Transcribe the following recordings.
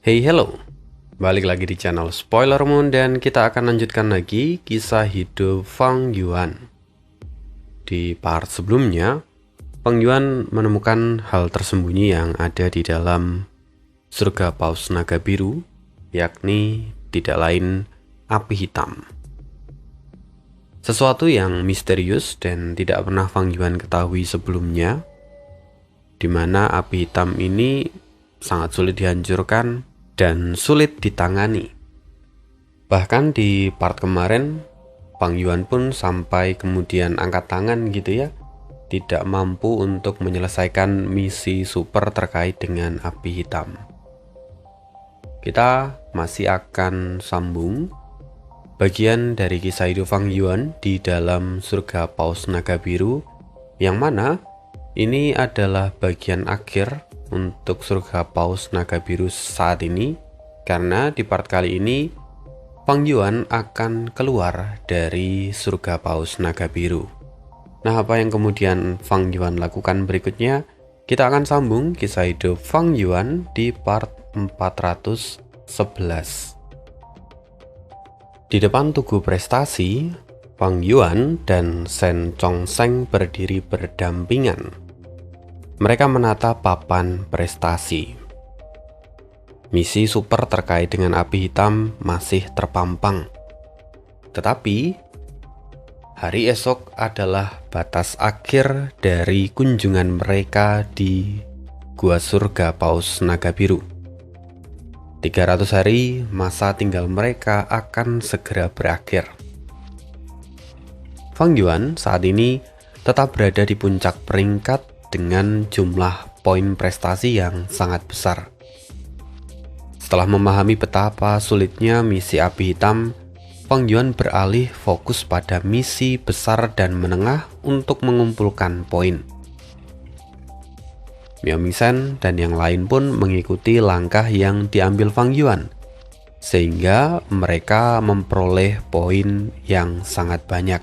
Hey hello, balik lagi di channel Spoiler Moon dan kita akan lanjutkan lagi kisah hidup Fang Yuan. Di part sebelumnya, Fang Yuan menemukan hal tersembunyi yang ada di dalam surga paus naga biru, yakni tidak lain api hitam. Sesuatu yang misterius dan tidak pernah Fang Yuan ketahui sebelumnya, di mana api hitam ini sangat sulit dihancurkan dan sulit ditangani. Bahkan di part kemarin, Fang Yuan pun sampai kemudian angkat tangan gitu ya, tidak mampu untuk menyelesaikan misi super terkait dengan api hitam. Kita masih akan sambung bagian dari kisah hidup Fang Yuan di dalam surga paus naga biru, yang mana ini adalah bagian akhir untuk surga paus naga biru saat ini, karena di part kali ini Fang Yuan akan keluar dari surga paus naga biru. Nah, apa yang kemudian Fang Yuan lakukan berikutnya? Kita akan sambung kisah hidup Fang Yuan di part 411. Di depan tugu prestasi, Fang Yuan dan Shen Chongsheng berdiri berdampingan. Mereka menata papan prestasi. Misi super terkait dengan api hitam masih terpampang. Tetapi, hari esok adalah batas akhir dari kunjungan mereka di Gua Surga Paus Naga Biru. 300 hari masa tinggal mereka akan segera berakhir. Fang Yuan saat ini tetap berada di puncak peringkat dengan jumlah poin prestasi yang sangat besar. Setelah memahami betapa sulitnya misi api hitam, Fang Yuan beralih fokus pada misi besar dan menengah untuk mengumpulkan poin. Miao Mingchen dan yang lain pun mengikuti langkah yang diambil Fang Yuan, sehingga mereka memperoleh poin yang sangat banyak.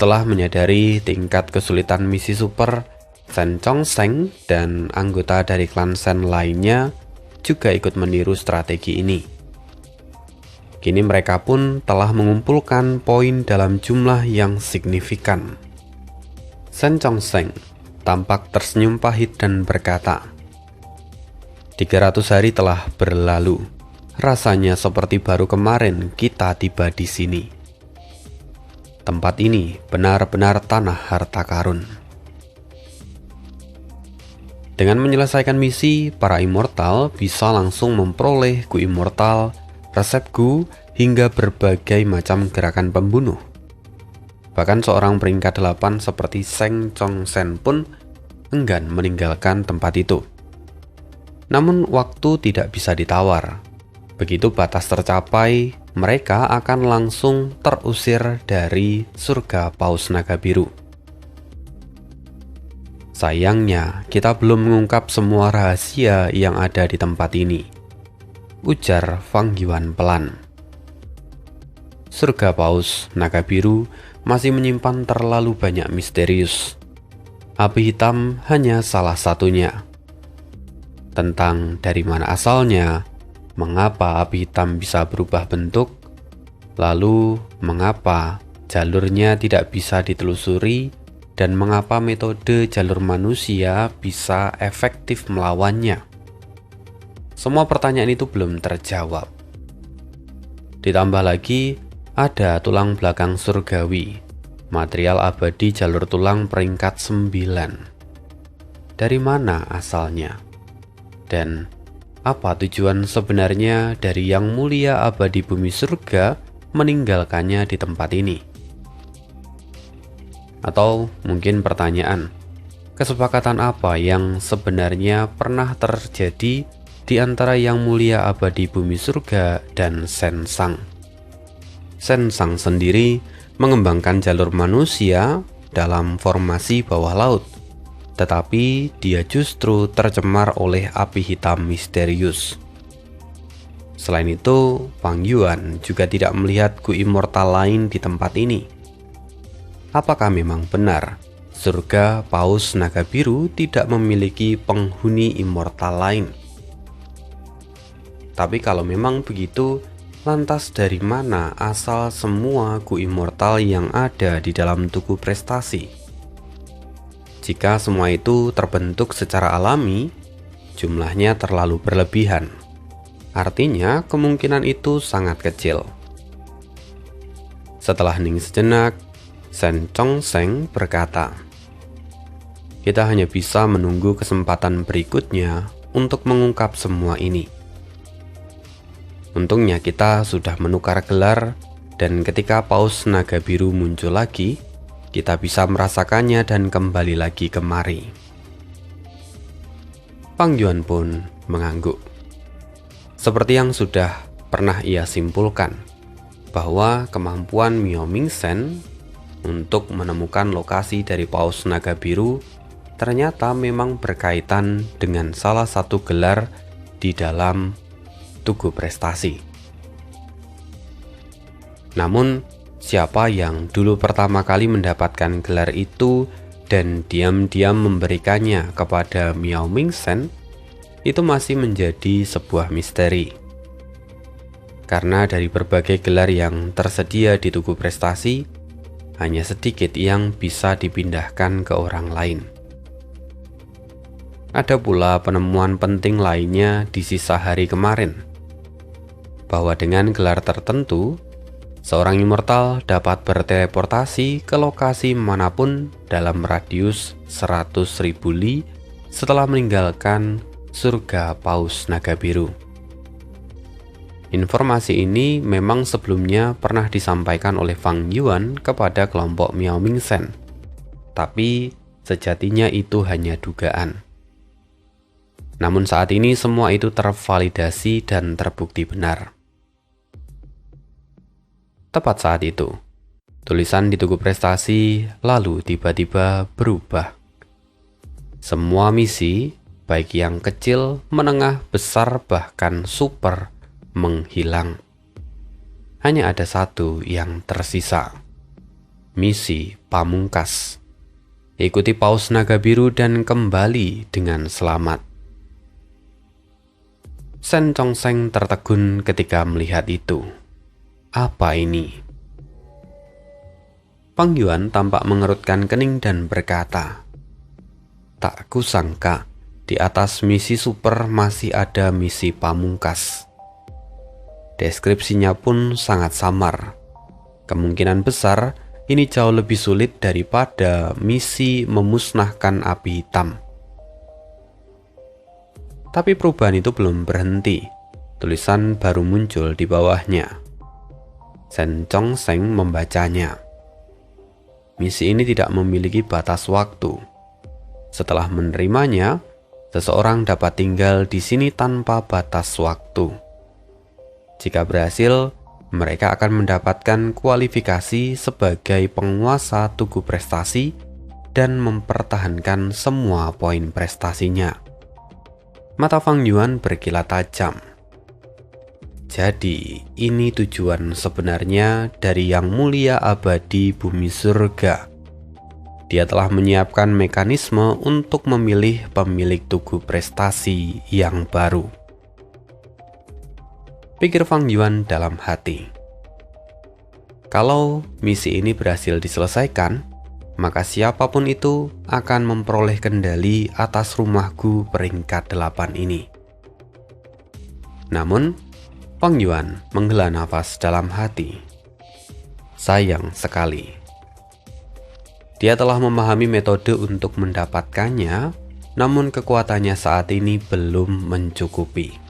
Setelah menyadari tingkat kesulitan misi super, Shen Chongsheng dan anggota dari klan Shen lainnya juga ikut meniru strategi ini. Kini mereka pun telah mengumpulkan poin dalam jumlah yang signifikan. Shen Chongsheng tampak tersenyum pahit dan berkata, 300 hari telah berlalu. Rasanya seperti baru kemarin kita tiba di sini. Tempat ini benar-benar tanah harta karun. Dengan menyelesaikan misi, para immortal bisa langsung memperoleh Gu Immortal, resep Gu, hingga berbagai macam gerakan pembunuh. Bahkan seorang peringkat 8 seperti Shen Chongsheng pun enggan meninggalkan tempat itu. Namun waktu tidak bisa ditawar. Begitu batas tercapai, mereka akan langsung terusir dari surga paus naga biru. Sayangnya, kita belum mengungkap semua rahasia yang ada di tempat ini, ujar Fang Yuan pelan. Surga paus naga biru masih menyimpan terlalu banyak misterius. Api hitam hanya salah satunya. Tentang dari mana asalnya, mengapa api hitam bisa berubah bentuk, lalu mengapa jalurnya tidak bisa ditelusuri, dan mengapa metode jalur manusia bisa efektif melawannya. Semua pertanyaan itu belum terjawab. Ditambah lagi, ada tulang belakang surgawi, material abadi jalur tulang peringkat 9. Dari mana asalnya? Dan apa tujuan sebenarnya dari Yang Mulia Abadi Bumi Surga meninggalkannya di tempat ini? Atau mungkin pertanyaan, kesepakatan apa yang sebenarnya pernah terjadi di antara Yang Mulia Abadi Bumi Surga dan Shen Sang? Shen Sang sendiri mengembangkan jalur manusia dalam formasi bawah laut, tetapi dia justru tercemar oleh api hitam misterius. Selain itu, Fang Yuan juga tidak melihat Gu Immortal lain di tempat ini. Apakah memang benar surga paus naga biru tidak memiliki penghuni immortal lain? Tapi kalau memang begitu, lantas dari mana asal semua Gu Immortal yang ada di dalam tugu prestasi? Jika semua itu terbentuk secara alami, jumlahnya terlalu berlebihan. Artinya kemungkinan itu sangat kecil. Setelah hening sejenak, Sen Chong Seng berkata, "Kita hanya bisa menunggu kesempatan berikutnya untuk mengungkap semua ini. Untungnya kita sudah menukar gelar, dan ketika Paus Naga Biru muncul lagi, kita bisa merasakannya dan kembali lagi kemari." Fang Yuan pun mengangguk. Seperti yang sudah pernah ia simpulkan, bahwa kemampuan Miao Mingsen untuk menemukan lokasi dari Paus Naga Biru ternyata memang berkaitan dengan salah satu gelar di dalam tugu prestasi. Namun, siapa yang dulu pertama kali mendapatkan gelar itu dan diam-diam memberikannya kepada Miao Mingsen, itu masih menjadi sebuah misteri. Karena dari berbagai gelar yang tersedia di tugu prestasi, hanya sedikit yang bisa dipindahkan ke orang lain. Ada pula penemuan penting lainnya di sisa hari kemarin, bahwa dengan gelar tertentu, seorang immortal dapat berteleportasi ke lokasi manapun dalam radius 100.000 li setelah meninggalkan surga Paus Naga Biru. Informasi ini memang sebelumnya pernah disampaikan oleh Fang Yuan kepada kelompok Miao Mingsen, tapi sejatinya itu hanya dugaan. Namun saat ini semua itu tervalidasi dan terbukti benar. Tepat saat itu, tulisan di tugu prestasi lalu tiba-tiba berubah. Semua misi, baik yang kecil, menengah, besar, bahkan super, menghilang. Hanya ada satu yang tersisa. Misi pamungkas. Ikuti Paus Naga Biru dan kembali dengan selamat. Sen Chong Seng tertegun ketika melihat itu. Apa ini? Fang Yuan tampak mengerutkan kening dan berkata, "Tak kusangka, di atas misi super masih ada misi pamungkas." Deskripsinya pun sangat samar. Kemungkinan besar ini jauh lebih sulit daripada misi memusnahkan api hitam. Tapi perubahan itu belum berhenti. Tulisan baru muncul di bawahnya. Sen Chong Seng membacanya. Misi ini tidak memiliki batas waktu. Setelah menerimanya, seseorang dapat tinggal di sini tanpa batas waktu. Jika berhasil, mereka akan mendapatkan kualifikasi sebagai penguasa tugu prestasi dan mempertahankan semua poin prestasinya. Mata Fang Yuan berkilat tajam. Jadi, ini tujuan sebenarnya dari Yang Mulia Abadi Bumi Surga. Dia telah menyiapkan mekanisme untuk memilih pemilik tugu prestasi yang baru. Pikir Fang Yuan dalam hati. Kalau misi ini berhasil diselesaikan, maka siapapun itu akan memperoleh kendali atas rumahku peringkat 8 ini. Namun, Fang Yuan menghela nafas dalam hati. Sayang sekali. Dia telah memahami metode untuk mendapatkannya, namun kekuatannya saat ini belum mencukupi.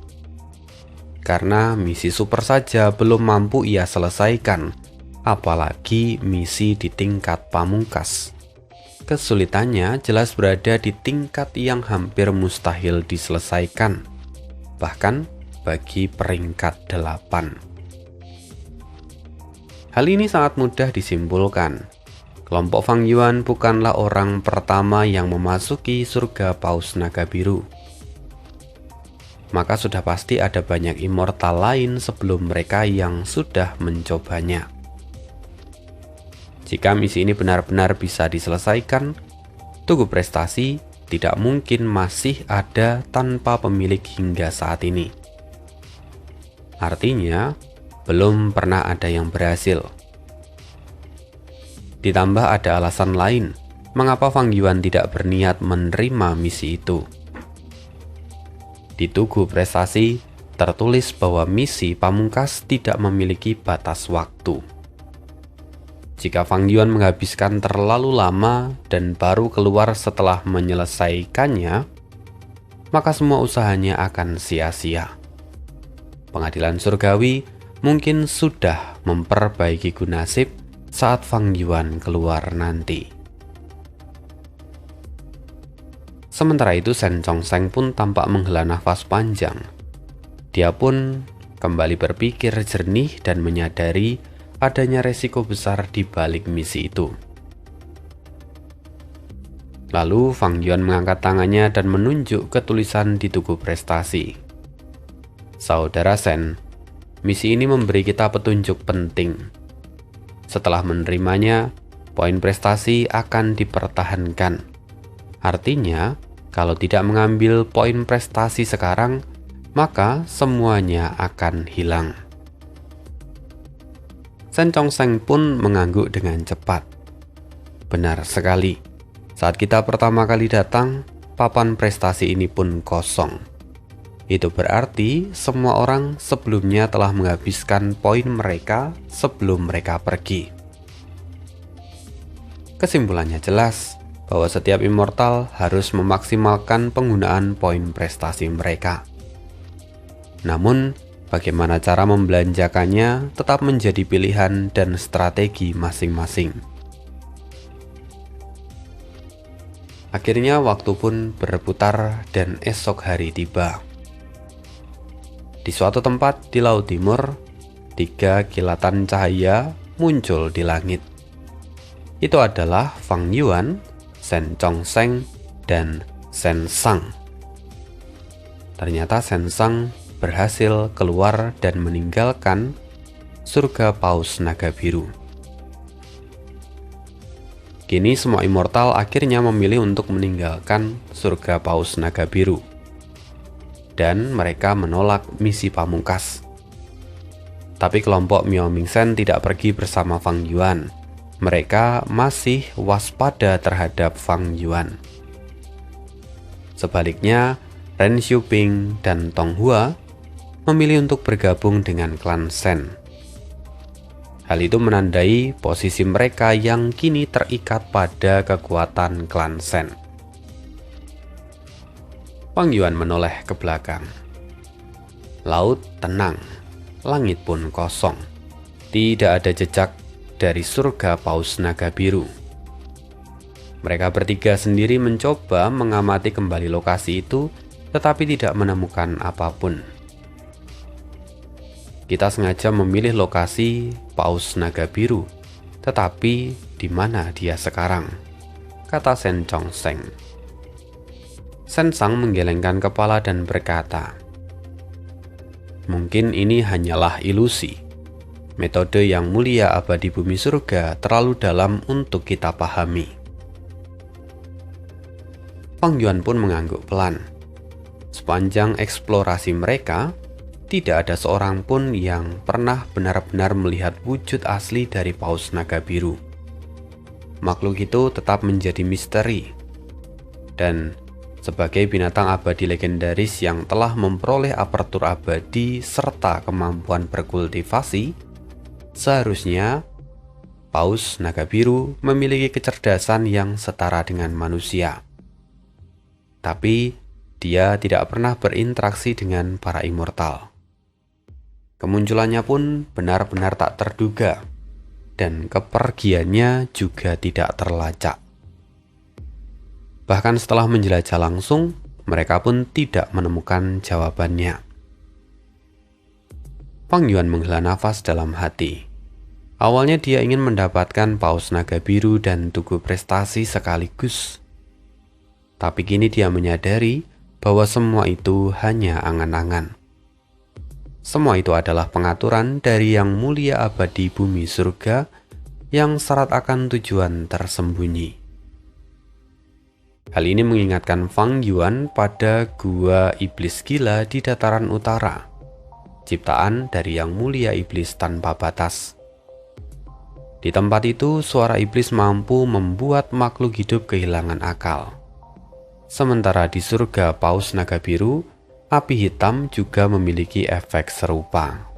Karena misi super saja belum mampu ia selesaikan, apalagi misi di tingkat pamungkas. Kesulitannya jelas berada di tingkat yang hampir mustahil diselesaikan, bahkan bagi peringkat 8. Hal ini sangat mudah disimpulkan. Kelompok Fang Yuan bukanlah orang pertama yang memasuki surga Paus Naga Biru. Maka sudah pasti ada banyak immortal lain sebelum mereka yang sudah mencobanya. Jika misi ini benar-benar bisa diselesaikan, tugu prestasi tidak mungkin masih ada tanpa pemilik hingga saat ini. Artinya, belum pernah ada yang berhasil. Ditambah ada alasan lain mengapa Fang Yuan tidak berniat menerima misi itu. Di tugu prestasi tertulis bahwa misi pamungkas tidak memiliki batas waktu. Jika Fang Yuan menghabiskan terlalu lama dan baru keluar setelah menyelesaikannya, maka semua usahanya akan sia-sia. Pengadilan surgawi mungkin sudah memperbaiki nasib saat Fang Yuan keluar nanti. Sementara itu Shen Chongsheng pun tampak menghela nafas panjang. Dia pun kembali berpikir jernih dan menyadari adanya resiko besar di balik misi itu. Lalu Fang Yuan mengangkat tangannya dan menunjuk ke tulisan di tugu prestasi. Saudara Shen, misi ini memberi kita petunjuk penting. Setelah menerimanya, poin prestasi akan dipertahankan. Artinya, kalau tidak mengambil poin prestasi sekarang, maka semuanya akan hilang. Shen Chongsheng pun mengangguk dengan cepat. Benar sekali, saat kita pertama kali datang, papan prestasi ini pun kosong. Itu berarti semua orang sebelumnya telah menghabiskan poin mereka sebelum mereka pergi. Kesimpulannya jelas bahwa setiap immortal harus memaksimalkan penggunaan poin prestasi mereka. Namun, bagaimana cara membelanjakannya tetap menjadi pilihan dan strategi masing-masing. Akhirnya waktu pun berputar dan esok hari tiba. Di suatu tempat di Laut Timur, 3 kilatan cahaya muncul di langit. Itu adalah Fang Yuan, Shen Chongsheng, dan Shen Sang. Ternyata Shen Sang berhasil keluar dan meninggalkan surga Paus Naga Biru. Kini semua immortal akhirnya memilih untuk meninggalkan surga Paus Naga Biru. Dan mereka menolak misi pamungkas. Tapi kelompok Miao Mingchen tidak pergi bersama Fang Yuan. Mereka masih waspada terhadap Fang Yuan. Sebaliknya, Ren Xiuping dan Tong Hua memilih untuk bergabung dengan klan Shen. Hal itu menandai posisi mereka yang kini terikat pada kekuatan klan Shen. Fang Yuan menoleh ke belakang. Laut tenang, langit pun kosong. Tidak ada jejak dari surga Paus Naga Biru. Mereka bertiga sendiri mencoba mengamati kembali lokasi itu, tetapi tidak menemukan apapun. Kita sengaja memilih lokasi Paus Naga Biru, tetapi di mana dia sekarang? Kata Shen Chongsheng. Shen Sang menggelengkan kepala dan berkata, mungkin ini hanyalah ilusi. Metode yang mulia abadi bumi surga terlalu dalam untuk kita pahami. Fang Yuan pun mengangguk pelan. Sepanjang eksplorasi mereka, tidak ada seorang pun yang pernah benar-benar melihat wujud asli dari Paus Naga Biru. Makhluk itu tetap menjadi misteri. Dan sebagai binatang abadi legendaris yang telah memperoleh apertur abadi serta kemampuan berkultivasi, seharusnya Paus Naga Biru memiliki kecerdasan yang setara dengan manusia. Tapi dia tidak pernah berinteraksi dengan para immortal. Kemunculannya pun benar-benar tak terduga, dan kepergiannya juga tidak terlacak. Bahkan setelah menjelajah langsung, mereka pun tidak menemukan jawabannya. Fang Yuan menghela nafas dalam hati. Awalnya dia ingin mendapatkan Paus Naga Biru dan tugu prestasi sekaligus. Tapi kini dia menyadari bahwa semua itu hanya angan-angan. Semua itu adalah pengaturan dari yang mulia abadi bumi surga yang syarat akan tujuan tersembunyi. Hal ini mengingatkan Fang Yuan pada gua iblis gila di dataran utara. ciptaan dari Yang Mulia Iblis tanpa batas. Di tempat itu, suara iblis mampu membuat makhluk hidup kehilangan akal. Sementara di surga Paus Naga Biru, api hitam juga memiliki efek serupa.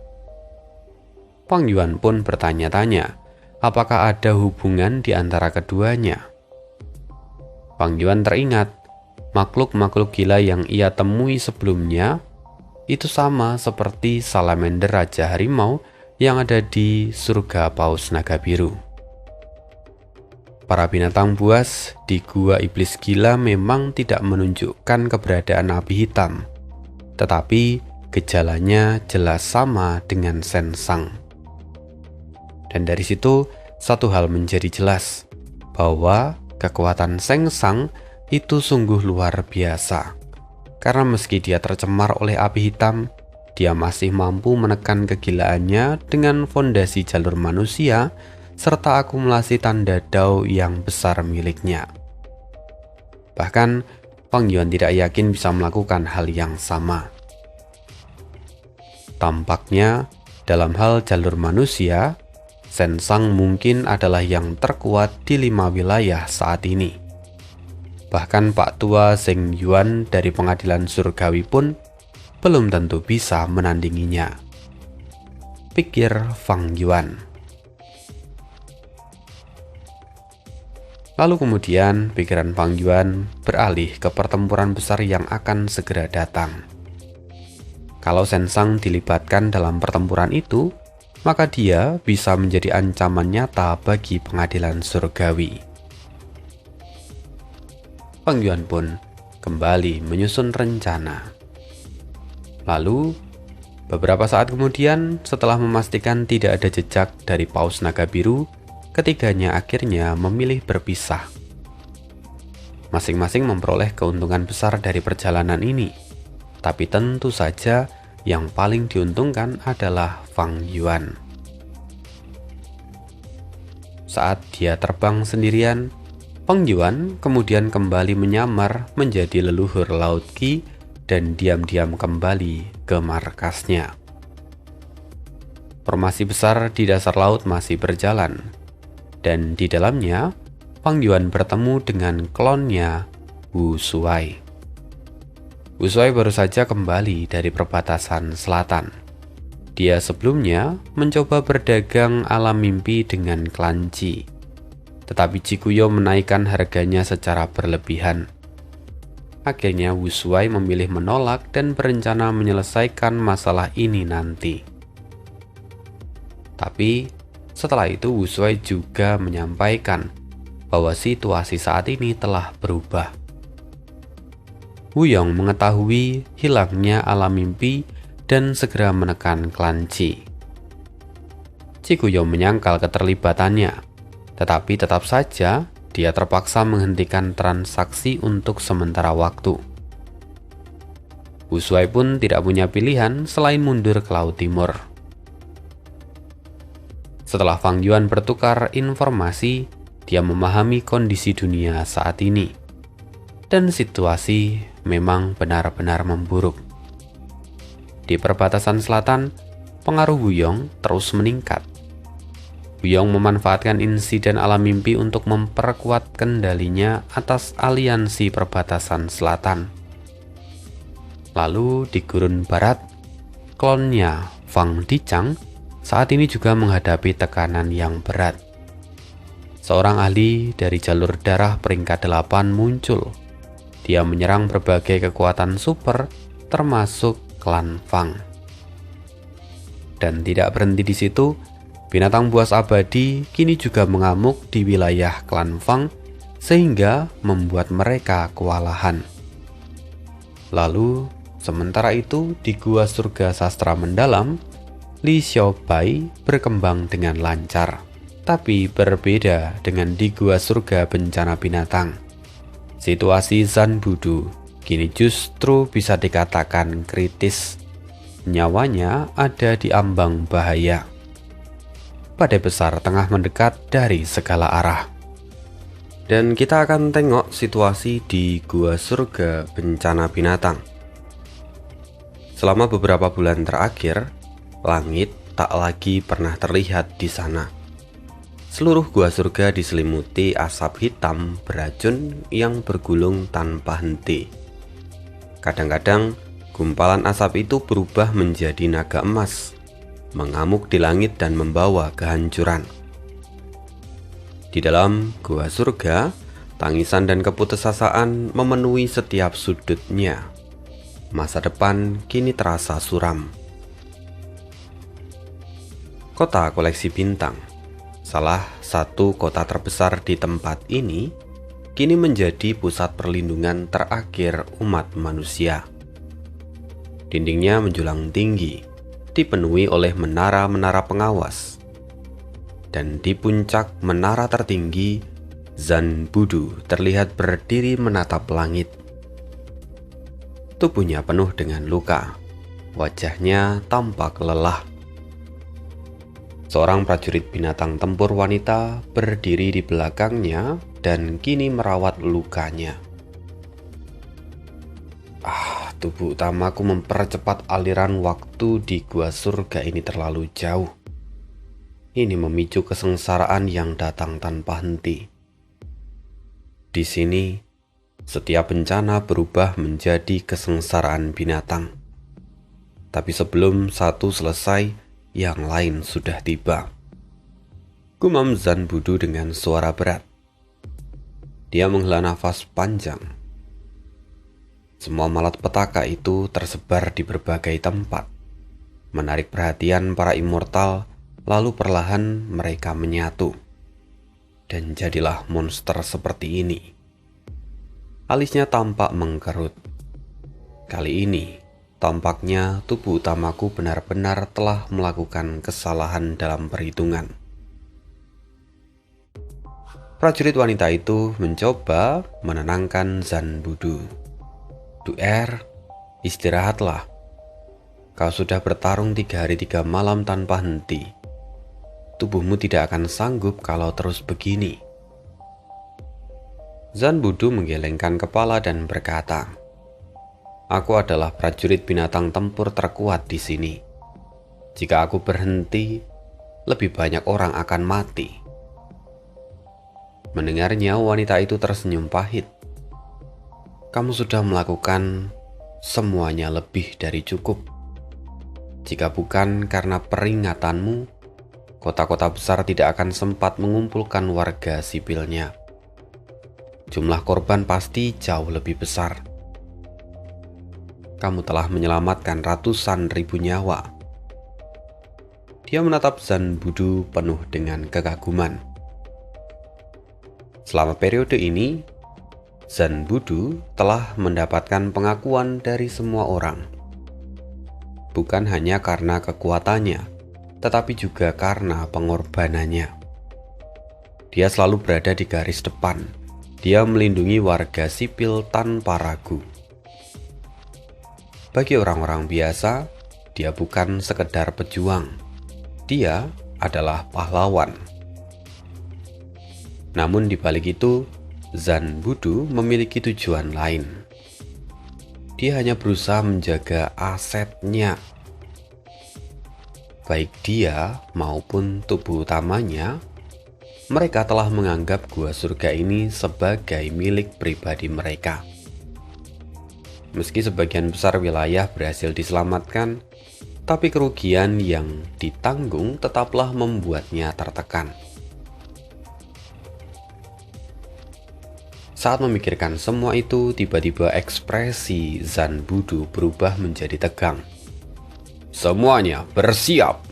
Fang Yuan pun bertanya-tanya, apakah ada hubungan di antara keduanya? Fang Yuan teringat, makhluk-makhluk gila yang ia temui sebelumnya itu sama seperti salamander Raja Harimau yang ada di surga Paus Naga Biru. Para binatang buas di gua iblis gila memang tidak menunjukkan keberadaan api hitam, tetapi gejalanya jelas sama dengan Sensang. Dan dari situ satu hal menjadi jelas, bahwa kekuatan Sensang itu sungguh luar biasa. Karena meski dia tercemar oleh api hitam, dia masih mampu menekan kegilaannya dengan fondasi jalur manusia serta akumulasi tanda Dao yang besar miliknya. Bahkan, Fang Yuan tidak yakin bisa melakukan hal yang sama. Tampaknya, dalam hal jalur manusia, Sensang mungkin adalah yang terkuat di 5 wilayah saat ini. Bahkan Pak Tua Zheng Yuan dari pengadilan surgawi pun belum tentu bisa menandinginya, pikir Fang Yuan. Lalu kemudian pikiran Fang Yuan beralih ke pertempuran besar yang akan segera datang. Kalau Sensang dilibatkan dalam pertempuran itu, maka dia bisa menjadi ancaman nyata bagi pengadilan surgawi. Fang Yuan pun kembali menyusun rencana. Lalu, beberapa saat kemudian, setelah memastikan tidak ada jejak dari Paus Naga Biru, ketiganya akhirnya memilih berpisah. Masing-masing memperoleh keuntungan besar dari perjalanan ini, tapi tentu saja yang paling diuntungkan adalah Fang Yuan. Saat dia terbang sendirian, Fang Yuan kemudian kembali menyamar menjadi leluhur Laut Qi dan diam-diam kembali ke markasnya. Formasi besar di dasar laut masih berjalan, dan di dalamnya Fang Yuan bertemu dengan klonnya Wu Shuai. Wu Shuai baru saja kembali dari perbatasan selatan. Dia sebelumnya mencoba berdagang alam mimpi dengan klan Qi, tetapi Cikuyo menaikkan harganya secara berlebihan. Akhirnya Wu Shuai memilih menolak dan berencana menyelesaikan masalah ini nanti. Tapi setelah itu Wu Shuai juga menyampaikan bahwa situasi saat ini telah berubah. Wu Yong mengetahui hilangnya alam mimpi dan segera menekan klan Qi. Cikuyo menyangkal keterlibatannya, tetapi tetap saja dia terpaksa menghentikan transaksi untuk sementara waktu. Wu Shuai pun tidak punya pilihan selain mundur ke Laut Timur. Setelah Fang Yuan bertukar informasi, dia memahami kondisi dunia saat ini. Dan situasi memang benar-benar memburuk. Di perbatasan selatan, pengaruh Wu Yong terus meningkat. Wu Yong memanfaatkan insiden alam mimpi untuk memperkuat kendalinya atas aliansi perbatasan selatan. Lalu di gurun barat, klonnya Fang Dichang saat ini juga menghadapi tekanan yang berat. Seorang ahli dari jalur darah peringkat 8 muncul. Dia menyerang berbagai kekuatan super termasuk klan Fang. Dan tidak berhenti di situ, binatang buas abadi kini juga mengamuk di wilayah klan Fang sehingga membuat mereka kewalahan. Lalu, sementara itu di Gua Surga Sastra Mendalam, Li Xiaobai berkembang dengan lancar. Tapi berbeda dengan di Gua Surga Bencana Binatang. Situasi Zan Budu kini justru bisa dikatakan kritis. Nyawanya ada di ambang bahaya. Badai besar tengah mendekat dari segala arah. Dan kita akan tengok situasi di Gua Surga Bencana Binatang. Selama beberapa bulan terakhir, Langit tak lagi pernah terlihat di sana. Seluruh gua surga diselimuti asap hitam beracun yang bergulung tanpa henti. Kadang-kadang gumpalan asap itu berubah menjadi naga emas, mengamuk di langit dan membawa kehancuran. Di dalam gua surga, tangisan dan keputusasaan memenuhi setiap sudutnya. Masa depan kini terasa suram. Kota Koleksi Bintang, salah satu kota terbesar di tempat ini, kini menjadi pusat perlindungan terakhir umat manusia. Dindingnya menjulang tinggi, dipenuhi oleh menara-menara pengawas. Dan di puncak menara tertinggi, Zanbudu terlihat berdiri menatap langit. Tubuhnya penuh dengan luka, wajahnya tampak lelah. Seorang prajurit binatang tempur wanita berdiri di belakangnya dan kini merawat lukanya. Tubuh utamaku mempercepat aliran waktu di gua surga ini terlalu jauh. Ini memicu kesengsaraan yang datang tanpa henti. Di sini, setiap bencana berubah menjadi kesengsaraan binatang. Tapi sebelum satu selesai, yang lain sudah tiba. Gumam Zanbudu dengan suara berat. Dia menghela nafas panjang. Semua malapetaka itu tersebar di berbagai tempat, menarik perhatian para immortal, lalu perlahan mereka menyatu. Dan jadilah monster seperti ini. Alisnya tampak mengkerut. Kali ini, tampaknya tubuh utamaku benar-benar telah melakukan kesalahan dalam perhitungan. Prajurit wanita itu mencoba menenangkan Zanbudu. Duer, istirahatlah. Kau sudah bertarung 3 hari 3 malam tanpa henti. Tubuhmu tidak akan sanggup kalau terus begini. Zanbudu menggelengkan kepala dan berkata, "Aku adalah prajurit binatang tempur terkuat di sini. Jika aku berhenti, lebih banyak orang akan mati." Mendengarnya, wanita itu tersenyum pahit. "Kamu sudah melakukan semuanya lebih dari cukup. Jika bukan karena peringatanmu, kota-kota besar tidak akan sempat mengumpulkan warga sipilnya. Jumlah korban pasti jauh lebih besar. Kamu telah menyelamatkan ratusan ribu nyawa." Dia menatap Zanbudu penuh dengan kekaguman. Selama periode ini, Zanbudu telah mendapatkan pengakuan dari semua orang. Bukan hanya karena kekuatannya, tetapi juga karena pengorbanannya. Dia selalu berada di garis depan. Dia melindungi warga sipil tanpa ragu. Bagi orang-orang biasa, dia bukan sekedar pejuang. Dia adalah pahlawan. Namun di balik itu, Zanbudu memiliki tujuan lain. Dia hanya berusaha menjaga asetnya. Baik dia maupun tubuh utamanya, mereka telah menganggap gua surga ini sebagai milik pribadi mereka. Meski sebagian besar wilayah berhasil diselamatkan, tapi kerugian yang ditanggung tetaplah membuatnya tertekan. Saat memikirkan semua itu, tiba-tiba ekspresi Zanbudu berubah menjadi tegang. "Semuanya bersiap!"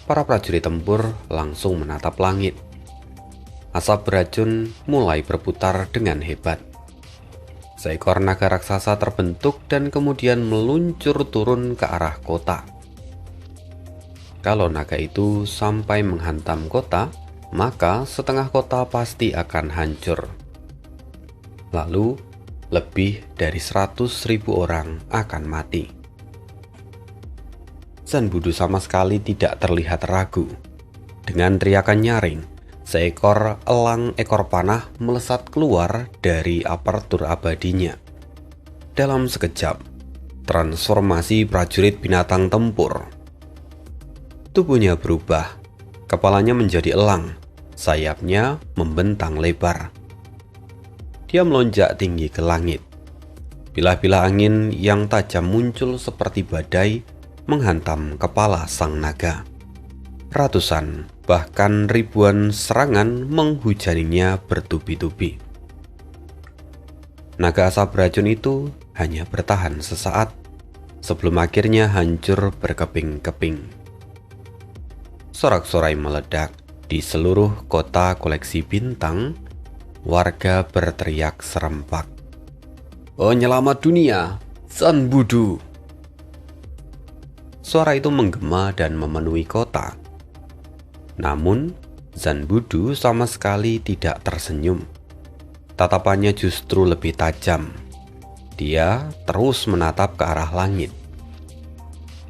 Para prajurit tempur langsung menatap langit. Asap beracun mulai berputar dengan hebat. Seekor naga raksasa terbentuk dan kemudian meluncur turun ke arah kota. Kalau naga itu sampai menghantam kota, maka setengah kota pasti akan hancur. Lalu, lebih dari 100.000 orang akan mati. Zanbudu sama sekali tidak terlihat ragu. Dengan teriakan nyaring, seekor elang ekor panah melesat keluar dari apertur abadinya. Dalam sekejap, transformasi prajurit binatang tempur, Tubuhnya berubah, kepalanya menjadi elang, sayapnya membentang lebar. Dia melonjak tinggi ke langit. Bilah-bilah angin yang tajam muncul seperti badai menghantam kepala sang naga. Ratusan, bahkan ribuan serangan menghujaninya bertubi-tubi. Naga asap beracun itu hanya bertahan sesaat sebelum akhirnya hancur berkeping-keping. Sorak-sorai meledak di seluruh kota koleksi bintang. Warga berteriak serempak, "Penyelamat dunia, Zan Budu!" Suara itu menggema dan memenuhi kota. Namun, Zan Budu sama sekali tidak tersenyum. Tatapannya justru lebih tajam. Dia terus menatap ke arah langit.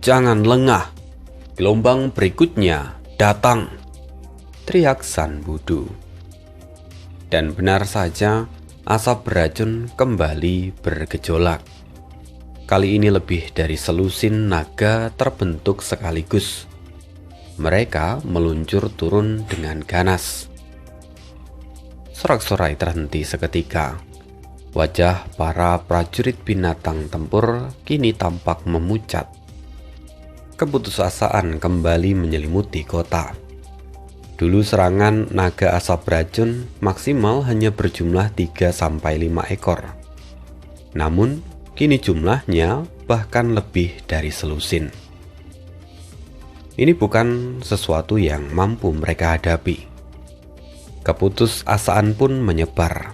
"Jangan lengah, gelombang berikutnya datang!" teriak Zan Budu. Dan benar saja, asap beracun kembali bergejolak. Kali ini lebih dari selusin naga terbentuk sekaligus. Mereka meluncur turun dengan ganas. Sorak-sorai terhenti seketika. Wajah para prajurit binatang tempur kini tampak memucat. Keputusasaan kembali menyelimuti kota. Dulu serangan naga asap beracun maksimal hanya berjumlah 3-5 ekor. Namun, kini jumlahnya bahkan lebih dari selusin. Ini bukan sesuatu yang mampu mereka hadapi. Keputusasaan pun menyebar.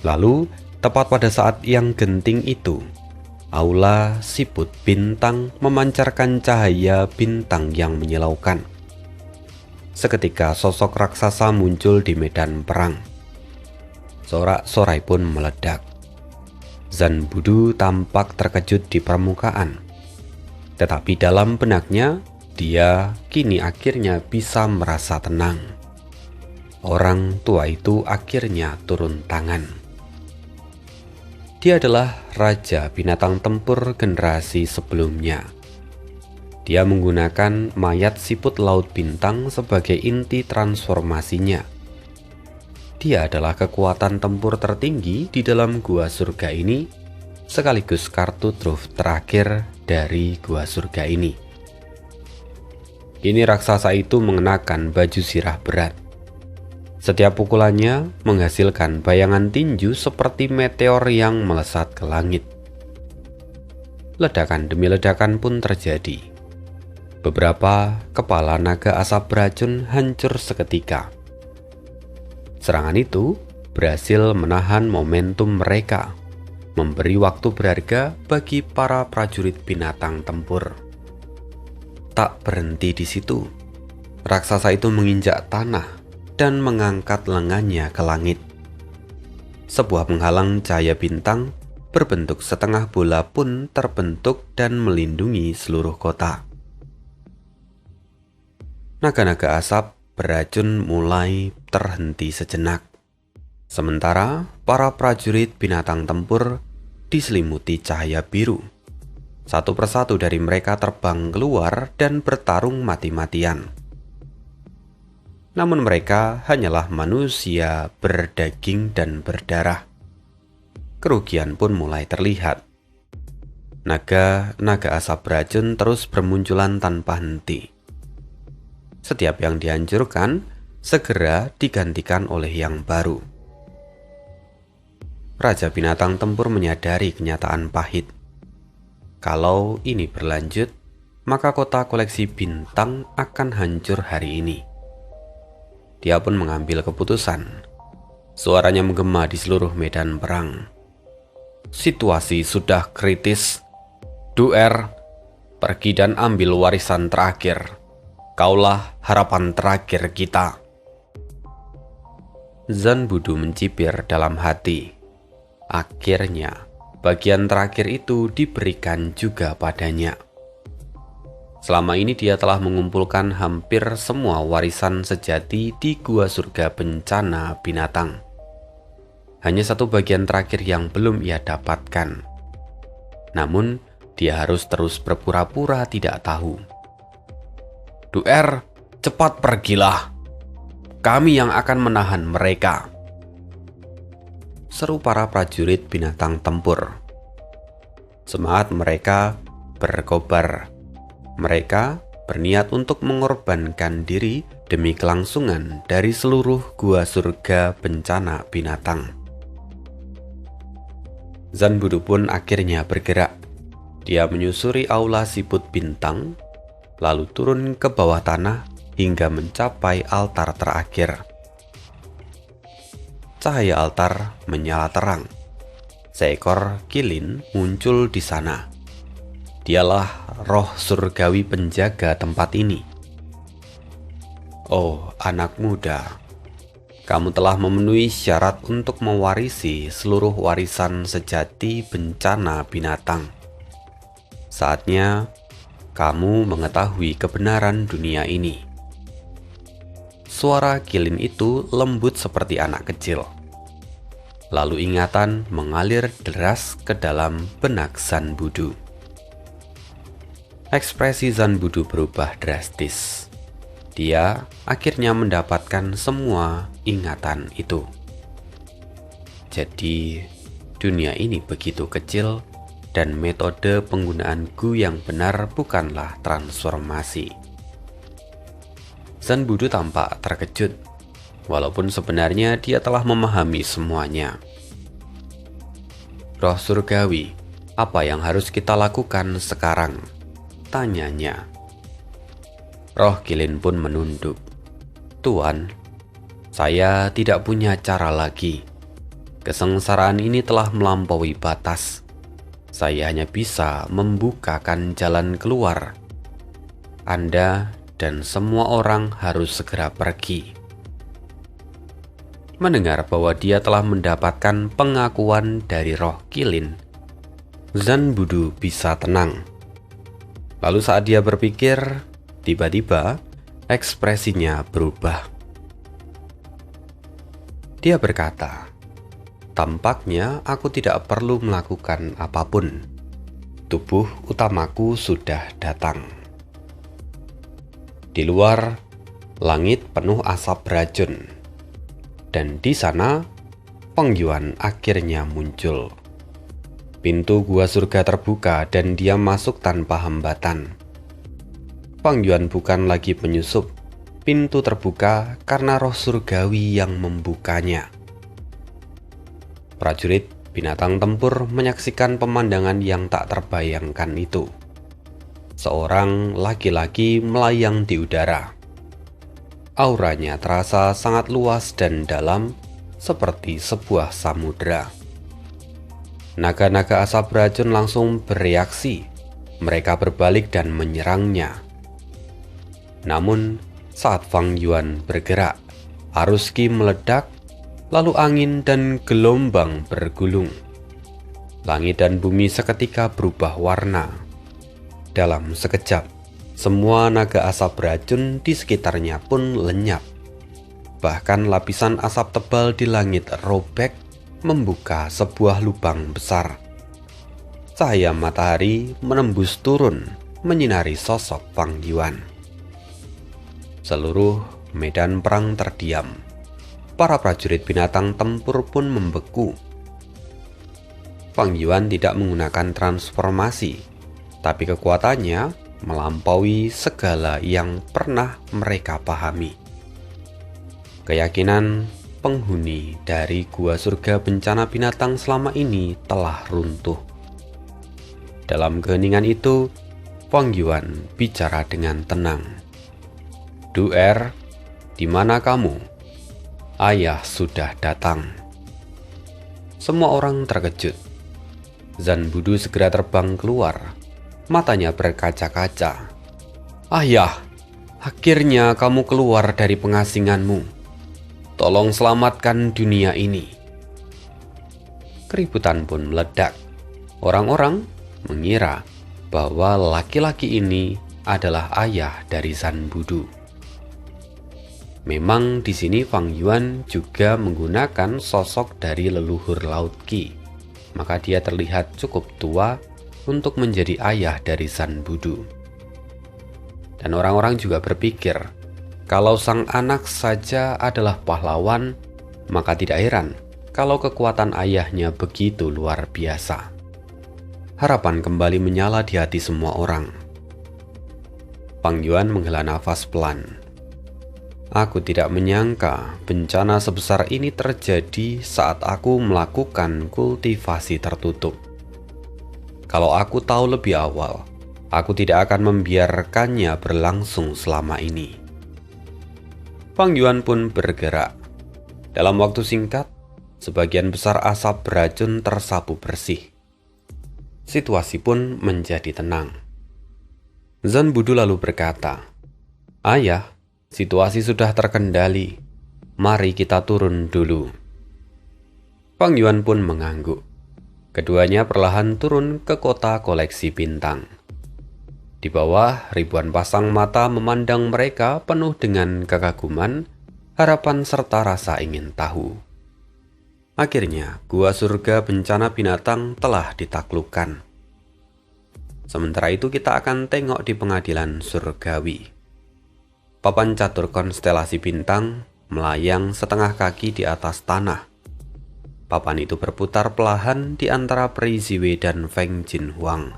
Lalu, tepat pada saat yang genting itu, aula siput bintang memancarkan cahaya bintang yang menyilaukan. Seketika sosok raksasa muncul di medan perang. Sorak-sorai pun meledak. Zan Budu tampak terkejut di permukaan. Tetapi dalam benaknya, dia kini akhirnya bisa merasa tenang. Orang tua itu akhirnya turun tangan. Dia adalah raja binatang tempur generasi sebelumnya. Dia menggunakan mayat siput laut bintang sebagai inti transformasinya. Dia adalah kekuatan tempur tertinggi di dalam gua surga ini, sekaligus kartu truf terakhir dari gua surga ini. Kini raksasa itu mengenakan baju sirah berat. Setiap pukulannya menghasilkan bayangan tinju seperti meteor yang melesat ke langit. Ledakan demi ledakan pun terjadi. Beberapa kepala naga asap beracun hancur seketika. Serangan itu berhasil menahan momentum mereka, memberi waktu berharga bagi para prajurit binatang tempur. Tak berhenti di situ, raksasa itu menginjak tanah dan mengangkat lengannya ke langit. Sebuah penghalang cahaya bintang berbentuk setengah bola pun terbentuk dan melindungi seluruh kota. Naga-naga asap beracun mulai terhenti sejenak. Sementara para prajurit binatang tempur diselimuti cahaya biru. Satu persatu dari mereka terbang keluar dan bertarung mati-matian. Namun mereka hanyalah manusia berdaging dan berdarah. Kerugian pun mulai terlihat. Naga-naga asap beracun terus bermunculan tanpa henti. Setiap yang dihancurkan segera digantikan oleh yang baru. Raja binatang tempur menyadari kenyataan pahit. Kalau ini berlanjut, maka kota koleksi bintang akan hancur hari ini. Dia pun mengambil keputusan. Suaranya menggema di seluruh medan perang. Situasi sudah kritis. Duer, pergi dan ambil warisan terakhir. Kaulah harapan terakhir kita. Zan Budu mencibir dalam hati. Akhirnya, bagian terakhir itu diberikan juga padanya. Selama ini dia telah mengumpulkan hampir semua warisan sejati di gua surga bencana binatang. Hanya satu bagian terakhir yang belum ia dapatkan. Namun, dia harus terus berpura-pura tidak tahu. "Duer, cepat pergilah. Kami yang akan menahan mereka," seru para prajurit binatang tempur. Semangat mereka berkobar. Mereka berniat untuk mengorbankan diri demi kelangsungan dari seluruh gua surga bencana binatang. Zanbudu pun akhirnya bergerak. Dia menyusuri aula siput bintang, lalu turun ke bawah tanah hingga mencapai altar terakhir. Cahaya altar menyala terang. Seekor kilin muncul di sana. Dialah roh surgawi penjaga tempat ini. "Oh, anak muda, kamu telah memenuhi syarat untuk mewarisi seluruh warisan sejati bencana binatang. Saatnya kamu mengetahui kebenaran dunia ini." Suara kilin itu lembut seperti anak kecil. Lalu ingatan mengalir deras ke dalam benak Zanbudu. Ekspresi Zanbudu berubah drastis. Dia akhirnya mendapatkan semua ingatan itu. Jadi, dunia ini begitu kecil dan metode penggunaan Gu yang benar bukanlah transformasi. Zanbudu tampak terkejut, walaupun sebenarnya dia telah memahami semuanya. "Roh surgawi, apa yang harus kita lakukan sekarang?" tanyanya. Roh kilin pun menunduk. "Tuan, saya tidak punya cara lagi. Kesengsaraan ini telah melampaui batas. Saya hanya bisa membukakan jalan keluar. Anda dan semua orang harus segera pergi." Mendengar bahwa dia telah mendapatkan pengakuan dari roh kilin, Zanbudu bisa tenang. Lalu saat dia berpikir, tiba-tiba ekspresinya berubah. Dia berkata, "Tampaknya aku tidak perlu melakukan apapun. Tubuh utamaku sudah datang." Di luar, langit penuh asap beracun. Dan di sana, Feng Yuan akhirnya muncul. Pintu gua surga terbuka dan dia masuk tanpa hambatan. Feng Yuan bukan lagi penyusup. Pintu terbuka karena roh surgawi yang membukanya. Prajurit binatang tempur menyaksikan pemandangan yang tak terbayangkan itu. Seorang laki-laki melayang di udara. Auranya terasa sangat luas dan dalam, seperti sebuah samudera. Naga-naga asap beracun langsung bereaksi. Mereka berbalik dan menyerangnya. Namun, saat Feng Yuan bergerak, arus Qi meledak, lalu angin dan gelombang bergulung. Langit dan bumi seketika berubah warna. Dalam sekejap, semua naga asap beracun di sekitarnya pun lenyap. Bahkan lapisan asap tebal di langit robek, membuka sebuah lubang besar. Cahaya matahari menembus turun, menyinari sosok Feng Yuan. Seluruh medan perang terdiam. Para prajurit binatang tempur pun membeku. Feng Yuan tidak menggunakan transformasi, tapi kekuatannya melampaui segala yang pernah mereka pahami. Keyakinan penghuni dari gua surga bencana binatang selama ini telah runtuh. Dalam keheningan itu, Feng Yuan bicara dengan tenang. "Duer, di mana kamu? Ayah sudah datang." Semua orang terkejut. Zanbudu segera terbang keluar. Matanya berkaca-kaca. "Ayah, akhirnya kamu keluar dari pengasinganmu. Tolong selamatkan dunia ini." Keributan pun meledak. Orang-orang mengira bahwa laki-laki ini adalah ayah dari Zanbudu. Memang di sini Feng Yuan juga menggunakan sosok dari leluhur Laut Qi, maka dia terlihat cukup tua untuk menjadi ayah dari Zanbudu. Dan orang-orang juga berpikir, kalau sang anak saja adalah pahlawan, maka tidak heran kalau kekuatan ayahnya begitu luar biasa. Harapan kembali menyala di hati semua orang. Pang Yuan menghela nafas pelan. Aku tidak menyangka bencana sebesar ini terjadi saat aku melakukan kultivasi tertutup. Kalau aku tahu lebih awal, aku tidak akan membiarkannya berlangsung selama ini. Pang Yuan pun bergerak. Dalam waktu singkat, sebagian besar asap beracun tersapu bersih. Situasi pun menjadi tenang. Zan Budu lalu berkata, "Ayah, situasi sudah terkendali. Mari kita turun dulu." Pang Yuan pun mengangguk. Keduanya perlahan turun ke kota koleksi bintang. Di bawah, ribuan pasang mata memandang mereka penuh dengan kekaguman, harapan serta rasa ingin tahu. Akhirnya, gua surga bencana binatang telah ditaklukkan. Sementara itu kita akan tengok di pengadilan surgawi. Papan catur konstelasi bintang melayang setengah kaki di atas tanah. Papan itu berputar perlahan di antara Peri Ziwei dan Feng Jinhuang.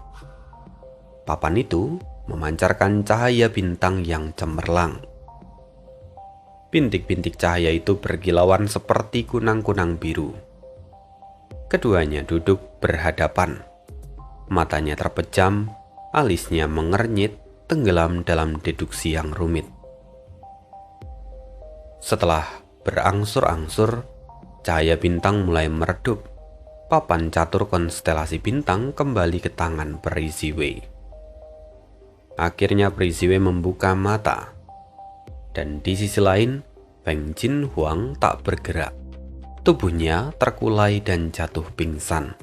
Papan itu memancarkan cahaya bintang yang cemerlang. Bintik-bintik cahaya itu berkilauan seperti kunang-kunang biru. Keduanya duduk berhadapan. Matanya terpejam, alisnya mengernyit, tenggelam dalam deduksi yang rumit. Setelah berangsur-angsur, cahaya bintang mulai meredup. Papan catur konstelasi bintang kembali ke tangan Peri Ziwei. Akhirnya Peri Ziwei membuka mata. Dan di sisi lain, Feng Jinhuang tak bergerak. Tubuhnya terkulai dan jatuh pingsan.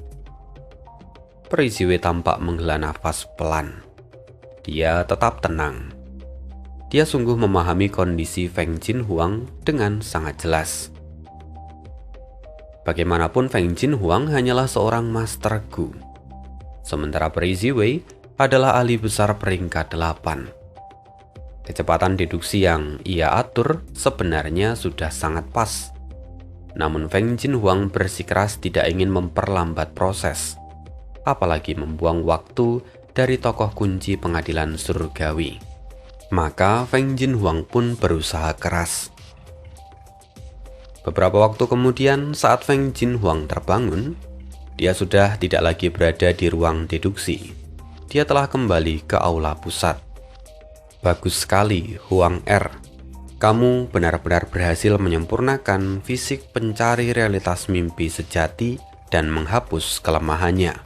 Peri Ziwei tampak menghela nafas pelan. Dia tetap tenang. Dia sungguh memahami kondisi Feng Jinhuang dengan sangat jelas. Bagaimanapun Feng Jinhuang hanyalah seorang Master Gu. Sementara Peri Ziwei adalah ahli besar peringkat 8. Kecepatan deduksi yang ia atur sebenarnya sudah sangat pas. Namun Feng Jinhuang bersikeras tidak ingin memperlambat proses, apalagi membuang waktu dari tokoh kunci pengadilan surgawi. Maka Feng Jinhuang pun berusaha keras. Beberapa waktu kemudian saat Feng Jinhuang terbangun, dia sudah tidak lagi berada di ruang deduksi. Dia telah kembali ke aula pusat. Bagus sekali, Huang Er. Kamu benar-benar berhasil menyempurnakan fisik pencari realitas mimpi sejati dan menghapus kelemahannya.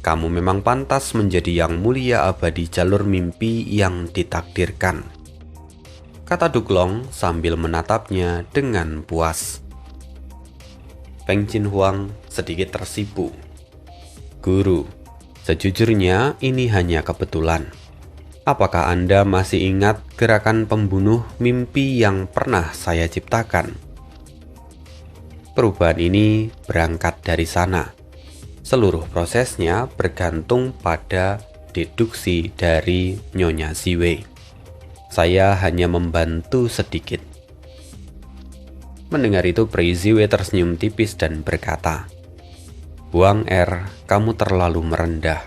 Kamu memang pantas menjadi yang mulia abadi jalur mimpi yang ditakdirkan, kata Duklong sambil menatapnya dengan puas. Feng Jinhuang sedikit tersipu. Guru, sejujurnya ini hanya kebetulan. Apakah Anda masih ingat gerakan pembunuh mimpi yang pernah saya ciptakan? Perubahan ini berangkat dari sana. Seluruh prosesnya bergantung pada deduksi dari Nyonya Ziwei. Saya hanya membantu sedikit. Mendengar itu, Peri Ziwei tersenyum tipis dan berkata, Huang Er, kamu terlalu merendah.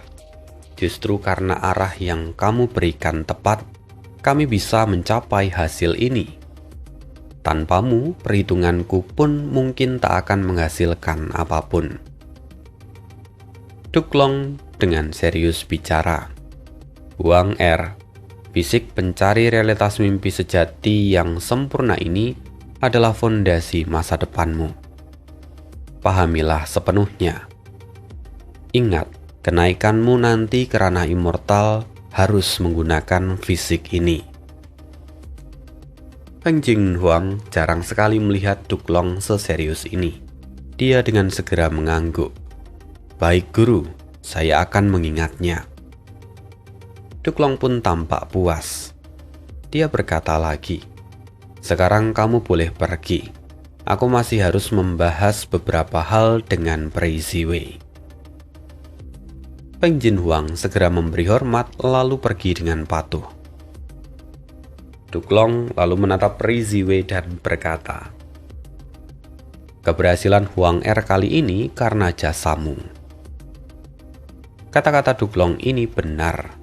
Justru karena arah yang kamu berikan tepat, kami bisa mencapai hasil ini. Tanpamu, perhitunganku pun mungkin tak akan menghasilkan apapun. Duklong dengan serius bicara. Huang Er, fisik pencari realitas mimpi sejati yang sempurna ini adalah fondasi masa depanmu. Pahamilah sepenuhnya. Ingat, kenaikanmu nanti ke ranah immortal harus menggunakan fisik ini. Feng Jinhuang jarang sekali melihat Duklong seserius ini. Dia dengan segera mengangguk. Baik guru, saya akan mengingatnya. Duklong pun tampak puas. Dia berkata lagi, sekarang kamu boleh pergi. Aku masih harus membahas beberapa hal dengan Peri Ziwei. Feng Jinhuang segera memberi hormat lalu pergi dengan patuh. Duklong lalu menatap Peri Ziwei dan berkata, "Keberhasilan Huang Er kali ini karena jasamu." Kata-kata Duklong ini benar.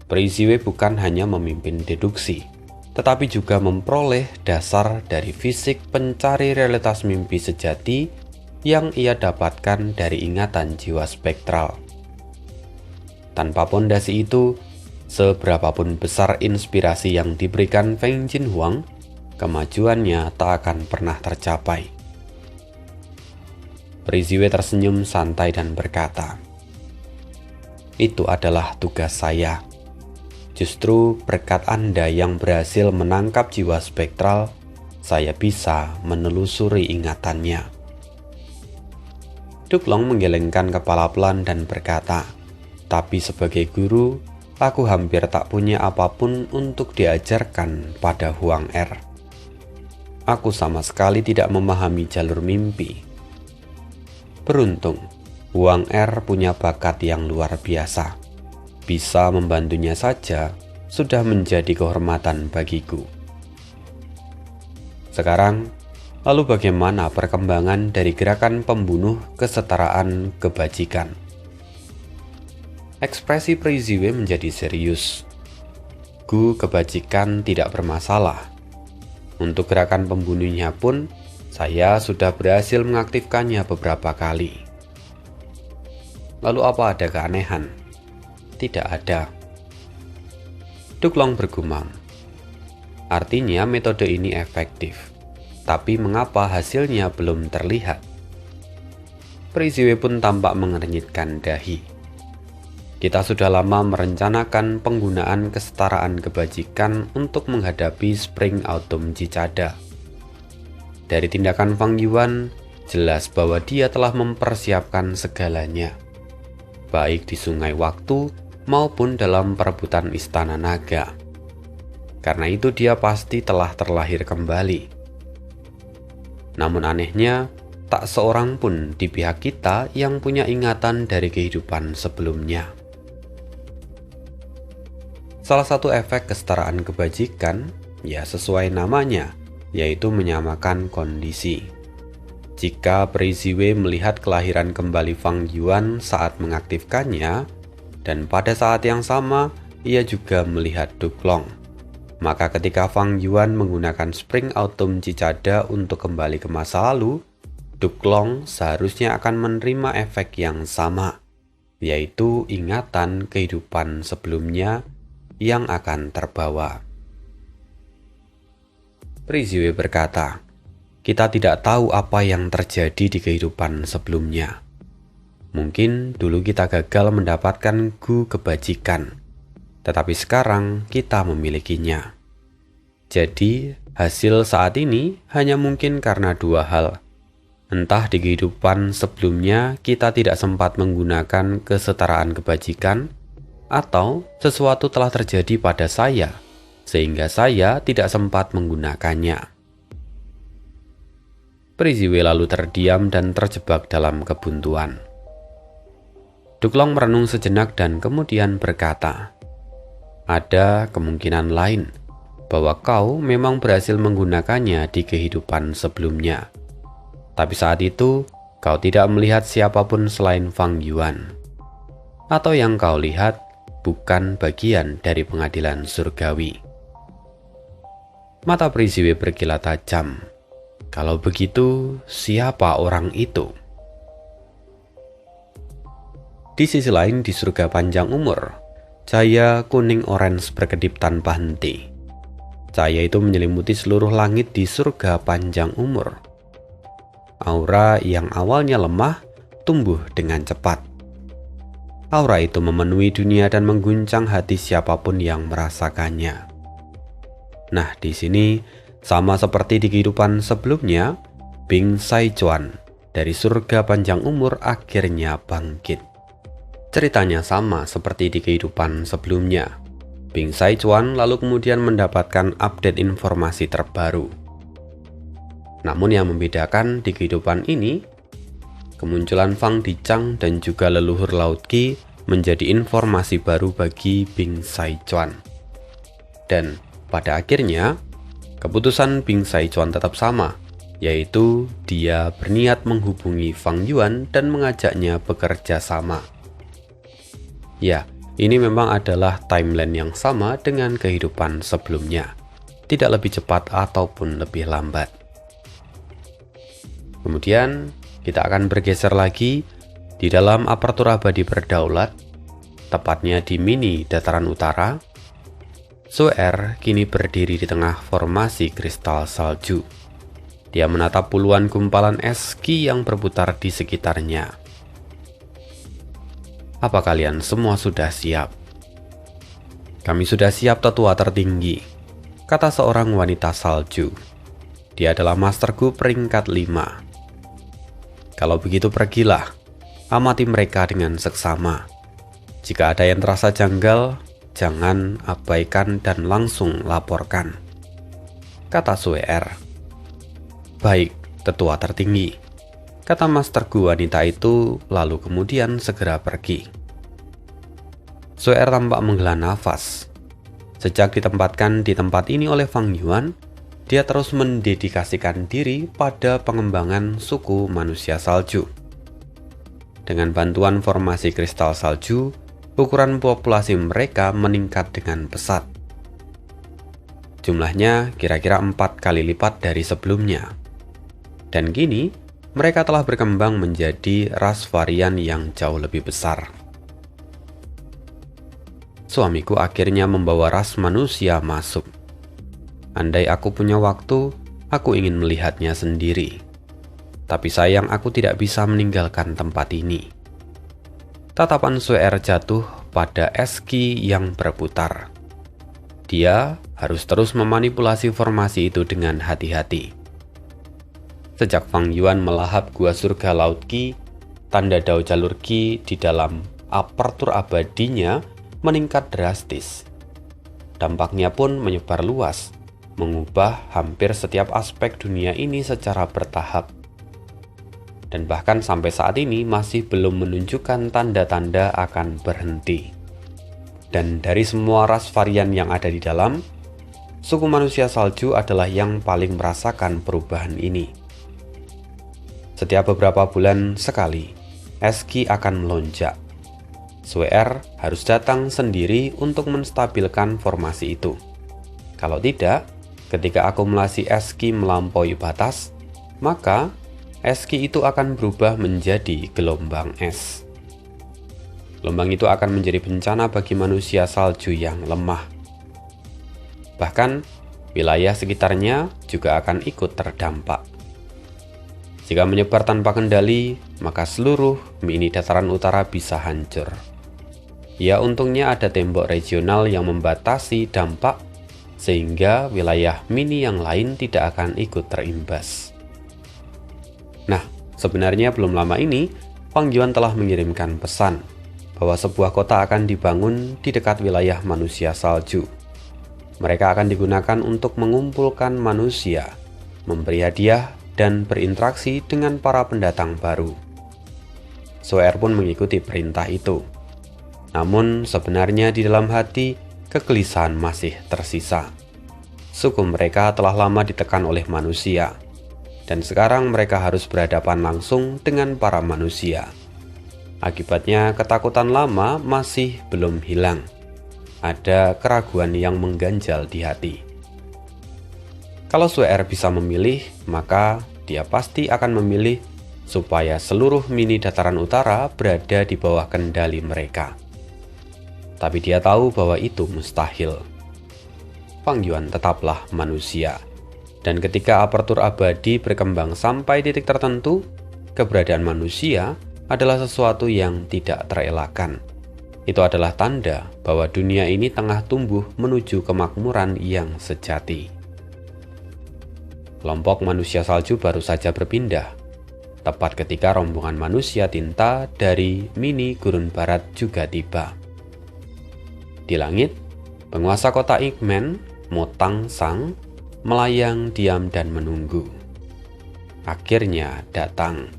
Peri Ziwei bukan hanya memimpin deduksi, tetapi juga memperoleh dasar dari fisik pencari realitas mimpi sejati yang ia dapatkan dari ingatan jiwa spektral. Tanpa pondasi itu, seberapapun besar inspirasi yang diberikan Feng Jinhuang, kemajuannya tak akan pernah tercapai. Peri Ziwei tersenyum santai dan berkata, "Itu adalah tugas saya. Justru berkat Anda yang berhasil menangkap jiwa spektral, saya bisa menelusuri ingatannya." Duklong menggelengkan kepala pelan dan berkata, "Tapi sebagai guru, aku hampir tak punya apapun untuk diajarkan pada Huang Er. Aku sama sekali tidak memahami jalur mimpi. Beruntung, Huang Er punya bakat yang luar biasa. Bisa membantunya saja sudah menjadi kehormatan bagiku." Sekarang, lalu bagaimana perkembangan dari gerakan pembunuh kesetaraan kebajikan? Ekspresi Peri Ziwei menjadi serius. Gu kebajikan tidak bermasalah. Untuk gerakan pembunuhnya pun, saya sudah berhasil mengaktifkannya beberapa kali. Lalu apa ada keanehan? Tidak ada. Duklong bergumam, "Artinya metode ini efektif. Tapi mengapa hasilnya belum terlihat?" Peri Ziwei pun tampak mengernyitkan dahi. "Kita sudah lama merencanakan penggunaan kesetaraan kebajikan untuk menghadapi Spring Autumn Cicada. Dari tindakan Fang Yuan, jelas bahwa dia telah mempersiapkan segalanya, baik di Sungai Waktu maupun dalam perebutan Istana Naga. Karena itu dia pasti telah terlahir kembali. Namun anehnya, tak seorang pun di pihak kita yang punya ingatan dari kehidupan sebelumnya." Salah satu efek kesetaraan kebajikan, ya sesuai namanya, yaitu menyamakan kondisi. Jika Peri Ziwei melihat kelahiran kembali Fang Yuan saat mengaktifkannya, dan pada saat yang sama ia juga melihat Duklong, maka ketika Fang Yuan menggunakan Spring Autumn Cicada untuk kembali ke masa lalu, Duklong seharusnya akan menerima efek yang sama, yaitu ingatan kehidupan sebelumnya yang akan terbawa. Peri Ziwei berkata, "Kita tidak tahu apa yang terjadi di kehidupan sebelumnya. Mungkin dulu kita gagal mendapatkan gu kebajikan, tetapi sekarang kita memilikinya. Jadi, hasil saat ini hanya mungkin karena dua hal. Entah di kehidupan sebelumnya kita tidak sempat menggunakan kesetaraan kebajikan, atau sesuatu telah terjadi pada saya, sehingga saya tidak sempat menggunakannya." Peri Ziwei lalu terdiam dan terjebak dalam kebuntuan. Duklong merenung sejenak dan kemudian berkata, "Ada kemungkinan lain bahwa kau memang berhasil menggunakannya di kehidupan sebelumnya. Tapi saat itu, kau tidak melihat siapapun selain Fang Yuan. Atau yang kau lihat bukan bagian dari pengadilan surgawi." Mata Peri Ziwei berkilat tajam. Kalau begitu, siapa orang itu? Di sisi lain, di surga panjang umur, cahaya kuning orange berkedip tanpa henti. Cahaya itu menyelimuti seluruh langit di surga panjang umur. Aura yang awalnya lemah tumbuh dengan cepat. Aura itu memenuhi dunia dan mengguncang hati siapapun yang merasakannya. Nah, di sini sama seperti di kehidupan sebelumnya, Bing Saichuan dari surga panjang umur akhirnya bangkit. Ceritanya sama seperti di kehidupan sebelumnya. Bing Saichuan lalu kemudian mendapatkan update informasi terbaru. Namun yang membedakan di kehidupan ini, kemunculan Fang Dichang dan juga leluhur Laut Qi menjadi informasi baru bagi Bing Saichuan. Dan Pada akhirnya, keputusan Bing Saichuan tetap sama, yaitu dia berniat menghubungi Fang Yuan dan mengajaknya bekerja sama. Ya, ini memang adalah timeline yang sama dengan kehidupan sebelumnya, tidak lebih cepat ataupun lebih lambat. Kemudian, kita akan bergeser lagi di dalam aparatur abadi berdaulat, tepatnya di mini dataran utara. Su'er kini berdiri di tengah formasi kristal salju. Dia menatap puluhan gumpalan es Qi yang berputar di sekitarnya. Apa kalian semua sudah siap? Kami sudah siap, tetua tertinggi, kata seorang wanita salju. Dia adalah Master Gu peringkat 5. Kalau begitu pergilah, amati mereka dengan seksama. Jika ada yang terasa janggal, jangan abaikan dan langsung laporkan, kata Su'er. Baik, tetua tertinggi, kata Master Gu wanita itu, lalu kemudian segera pergi. Su'er tampak menghela nafas. Sejak ditempatkan di tempat ini oleh Fang Yuan, dia terus mendedikasikan diri pada pengembangan suku manusia salju. Dengan bantuan formasi kristal salju, ukuran populasi mereka meningkat dengan pesat. Jumlahnya kira-kira 4 kali lipat dari sebelumnya. Dan kini, mereka telah berkembang menjadi ras varian yang jauh lebih besar. Suamiku akhirnya membawa ras manusia masuk. Andai aku punya waktu, aku ingin melihatnya sendiri. Tapi sayang aku tidak bisa meninggalkan tempat ini. Tatapan Su'er jatuh pada es Qi yang berputar. Dia harus terus memanipulasi formasi itu dengan hati-hati. Sejak Fang Yuan melahap gua surga laut Qi, tanda dao jalur Qi di dalam aparatur abadinya meningkat drastis. Dampaknya pun menyebar luas, mengubah hampir setiap aspek dunia ini secara bertahap. Dan bahkan sampai saat ini masih belum menunjukkan tanda-tanda akan berhenti. Dan dari semua ras varian yang ada di dalam, suku manusia salju adalah yang paling merasakan perubahan ini. Setiap beberapa bulan sekali, es Qi akan melonjak. Su'er harus datang sendiri untuk menstabilkan formasi itu. Kalau tidak, ketika akumulasi es Qi melampaui batas, maka es Qi itu akan berubah menjadi gelombang es. Gelombang itu akan menjadi bencana bagi manusia salju yang lemah. Bahkan, wilayah sekitarnya juga akan ikut terdampak. Jika menyebar tanpa kendali, maka seluruh mini dataran utara bisa hancur. Ya, untungnya ada tembok regional yang membatasi dampak, sehingga wilayah mini yang lain tidak akan ikut terimbas. Nah, sebenarnya belum lama ini, Fang Yuan telah mengirimkan pesan bahwa sebuah kota akan dibangun di dekat wilayah manusia salju. Mereka akan digunakan untuk mengumpulkan manusia, memberi hadiah, dan berinteraksi dengan para pendatang baru. Su'er pun mengikuti perintah itu. Namun sebenarnya di dalam hati, kegelisahan masih tersisa. Suku mereka telah lama ditekan oleh manusia, dan sekarang mereka harus berhadapan langsung dengan para manusia. Akibatnya ketakutan lama masih belum hilang. Ada keraguan yang mengganjal di hati. Kalau Su'er bisa memilih, maka dia pasti akan memilih supaya seluruh mini dataran utara berada di bawah kendali mereka. Tapi dia tahu bahwa itu mustahil. Fang Yuan tetaplah manusia. Dan ketika aparatur abadi berkembang sampai titik tertentu, keberadaan manusia adalah sesuatu yang tidak terelakkan. Itu adalah tanda bahwa dunia ini tengah tumbuh menuju kemakmuran yang sejati. Kelompok manusia salju baru saja berpindah, tepat ketika rombongan manusia tinta dari mini gurun barat juga tiba. Di langit, penguasa kota Igmen, Mo Tang Sang, melayang diam dan menunggu. Akhirnya datang.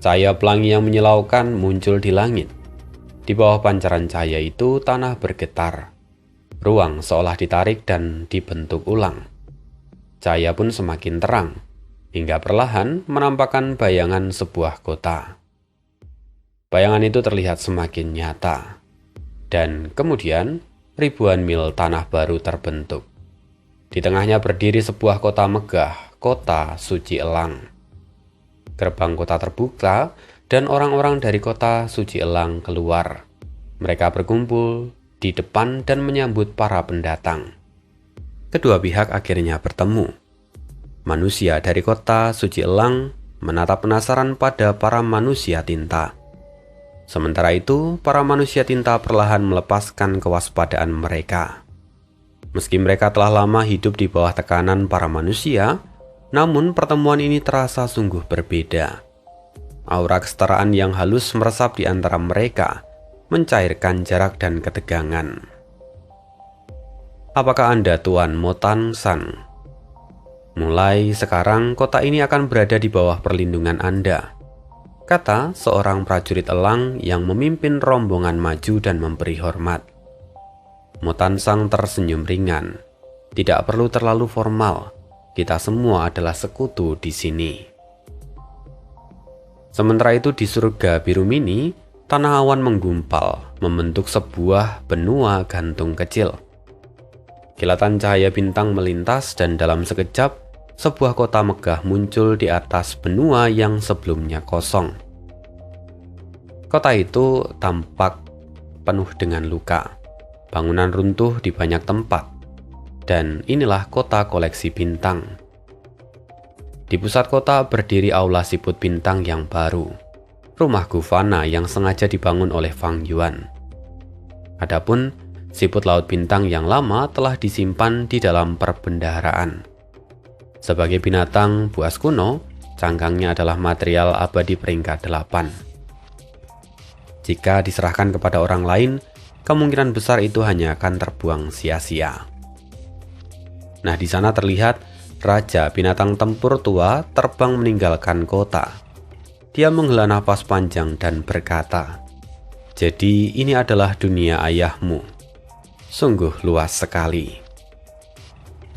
Cahaya pelangi yang menyilaukan muncul di langit. Di bawah pancaran cahaya itu tanah bergetar. Ruang seolah ditarik dan dibentuk ulang. Cahaya pun semakin terang, hingga perlahan menampakkan bayangan sebuah kota. Bayangan itu terlihat semakin nyata, dan kemudian ribuan mil tanah baru terbentuk. Di tengahnya berdiri sebuah kota megah, kota suci elang. Gerbang kota terbuka, dan orang-orang dari kota suci elang keluar. Mereka berkumpul di depan dan menyambut para pendatang. Kedua pihak akhirnya bertemu. Manusia dari kota suci elang menatap penasaran pada para manusia tinta. Sementara itu, para manusia tinta perlahan melepaskan kewaspadaan mereka. Meski mereka telah lama hidup di bawah tekanan para manusia, namun pertemuan ini terasa sungguh berbeda. Aura kesetaraan yang halus meresap di antara mereka, mencairkan jarak dan ketegangan. Apakah Anda Tuan Mo Tan San? Mulai sekarang kota ini akan berada di bawah perlindungan Anda, kata seorang prajurit elang yang memimpin rombongan maju dan memberi hormat. Mo Tan San tersenyum ringan. Tidak perlu terlalu formal, kita semua adalah sekutu di sini. Sementara itu di surga biru mini, tanah awan menggumpal, membentuk sebuah benua gantung kecil. Kilatan cahaya bintang melintas dan dalam sekejap, sebuah kota megah muncul di atas benua yang sebelumnya kosong. Kota itu tampak penuh dengan luka. Bangunan runtuh di banyak tempat. Dan inilah kota koleksi bintang. Di pusat kota berdiri aula siput bintang yang baru. Rumah Gufana yang sengaja dibangun oleh Fang Yuan. Adapun siput laut bintang yang lama telah disimpan di dalam perbendaharaan. Sebagai binatang buas kuno, cangkangnya adalah material abadi peringkat 8. Jika diserahkan kepada orang lain, kemungkinan besar itu hanya akan terbuang sia-sia. Nah, di sana terlihat Raja binatang tempur tua terbang meninggalkan kota. Dia menghela napas panjang dan berkata, "Jadi ini adalah dunia ayahmu. Sungguh luas sekali."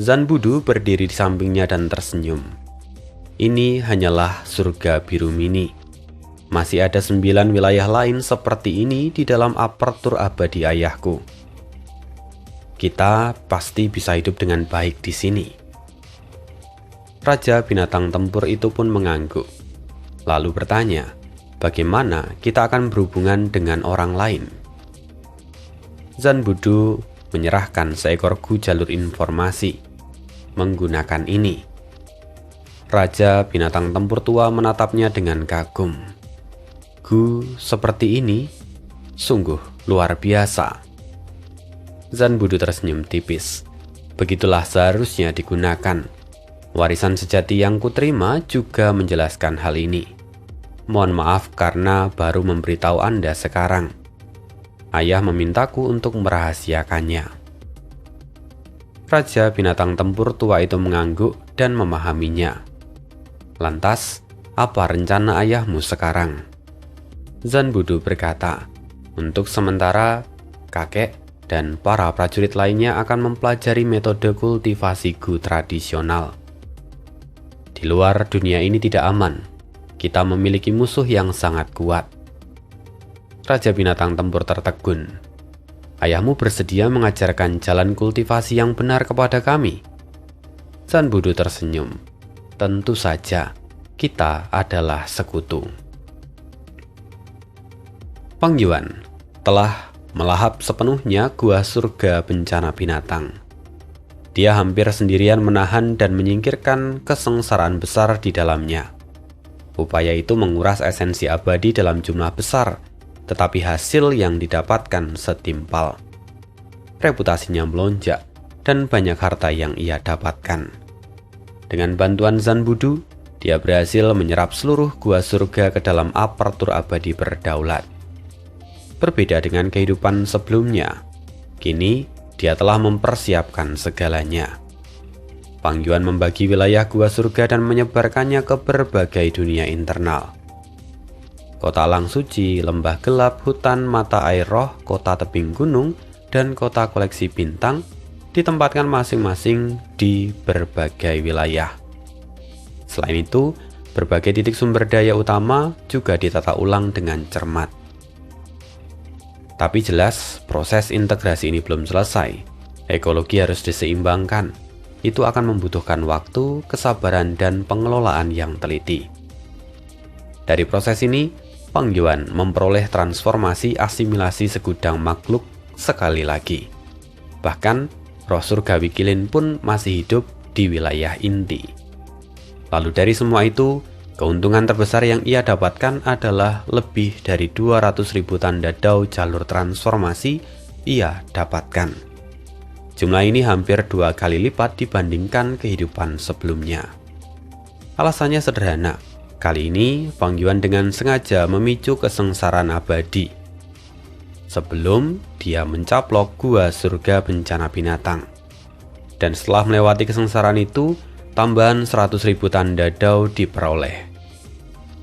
Zan Budu berdiri di sampingnya dan tersenyum. Ini hanyalah surga biru mini. Masih ada 9 wilayah lain seperti ini di dalam apertur abadi ayahku. Kita pasti bisa hidup dengan baik di sini. Raja binatang tempur itu pun mengangguk. Lalu bertanya, bagaimana kita akan berhubungan dengan orang lain? Zan Budu menyerahkan seekor gu jalur informasi. Menggunakan ini, Raja binatang tempur tua menatapnya dengan kagum. Gu seperti ini sungguh luar biasa. Zan Budu tersenyum tipis. Begitulah seharusnya digunakan. Warisan sejati yang kuterima juga menjelaskan hal ini. Mohon maaf karena baru memberitahu Anda sekarang. Ayah memintaku untuk merahasiakannya. Raja binatang tempur tua itu mengangguk dan memahaminya. Lantas, apa rencana ayahmu sekarang? Zan Budu berkata, untuk sementara, kakek dan para prajurit lainnya akan mempelajari metode kultivasi gu tradisional. Di luar dunia ini tidak aman. Kita memiliki musuh yang sangat kuat. Raja binatang tempur tertegun. Ayahmu bersedia mengajarkan jalan kultivasi yang benar kepada kami? Zan Budu tersenyum. Tentu saja, kita adalah sekutu. Fang Yuan telah melahap sepenuhnya gua surga bencana binatang. Dia hampir sendirian menahan dan menyingkirkan kesengsaraan besar di dalamnya. Upaya itu menguras esensi abadi dalam jumlah besar, tetapi hasil yang didapatkan setimpal. Reputasinya melonjak dan banyak harta yang ia dapatkan. Dengan bantuan Zan Budu, dia berhasil menyerap seluruh gua surga ke dalam apertur abadi berdaulat. Berbeda dengan kehidupan sebelumnya, kini dia telah mempersiapkan segalanya. Fang Yuan membagi wilayah gua surga dan menyebarkannya ke berbagai dunia internal. Kota Alang Suci, lembah gelap, hutan, mata air roh, kota tebing gunung, dan kota koleksi bintang ditempatkan masing-masing di berbagai wilayah. Selain itu, berbagai titik sumber daya utama juga ditata ulang dengan cermat. Tapi jelas, proses integrasi ini belum selesai. Ekologi harus diseimbangkan. Itu akan membutuhkan waktu, kesabaran, dan pengelolaan yang teliti. Dari proses ini, Feng Yuan memperoleh transformasi asimilasi segudang makhluk sekali lagi. Bahkan, roh surgawi Qilin pun masih hidup di wilayah inti. Lalu dari semua itu, keuntungan terbesar yang ia dapatkan adalah lebih dari 200.000 tanda dao jalur transformasi ia dapatkan. Jumlah ini hampir 2 kali lipat dibandingkan kehidupan sebelumnya. Alasannya sederhana, kali ini Feng Yuan dengan sengaja memicu kesengsaraan abadi. Sebelum dia mencaplok gua surga bencana binatang. Dan setelah melewati kesengsaraan itu, tambahan 100.000 tanda dao diperoleh.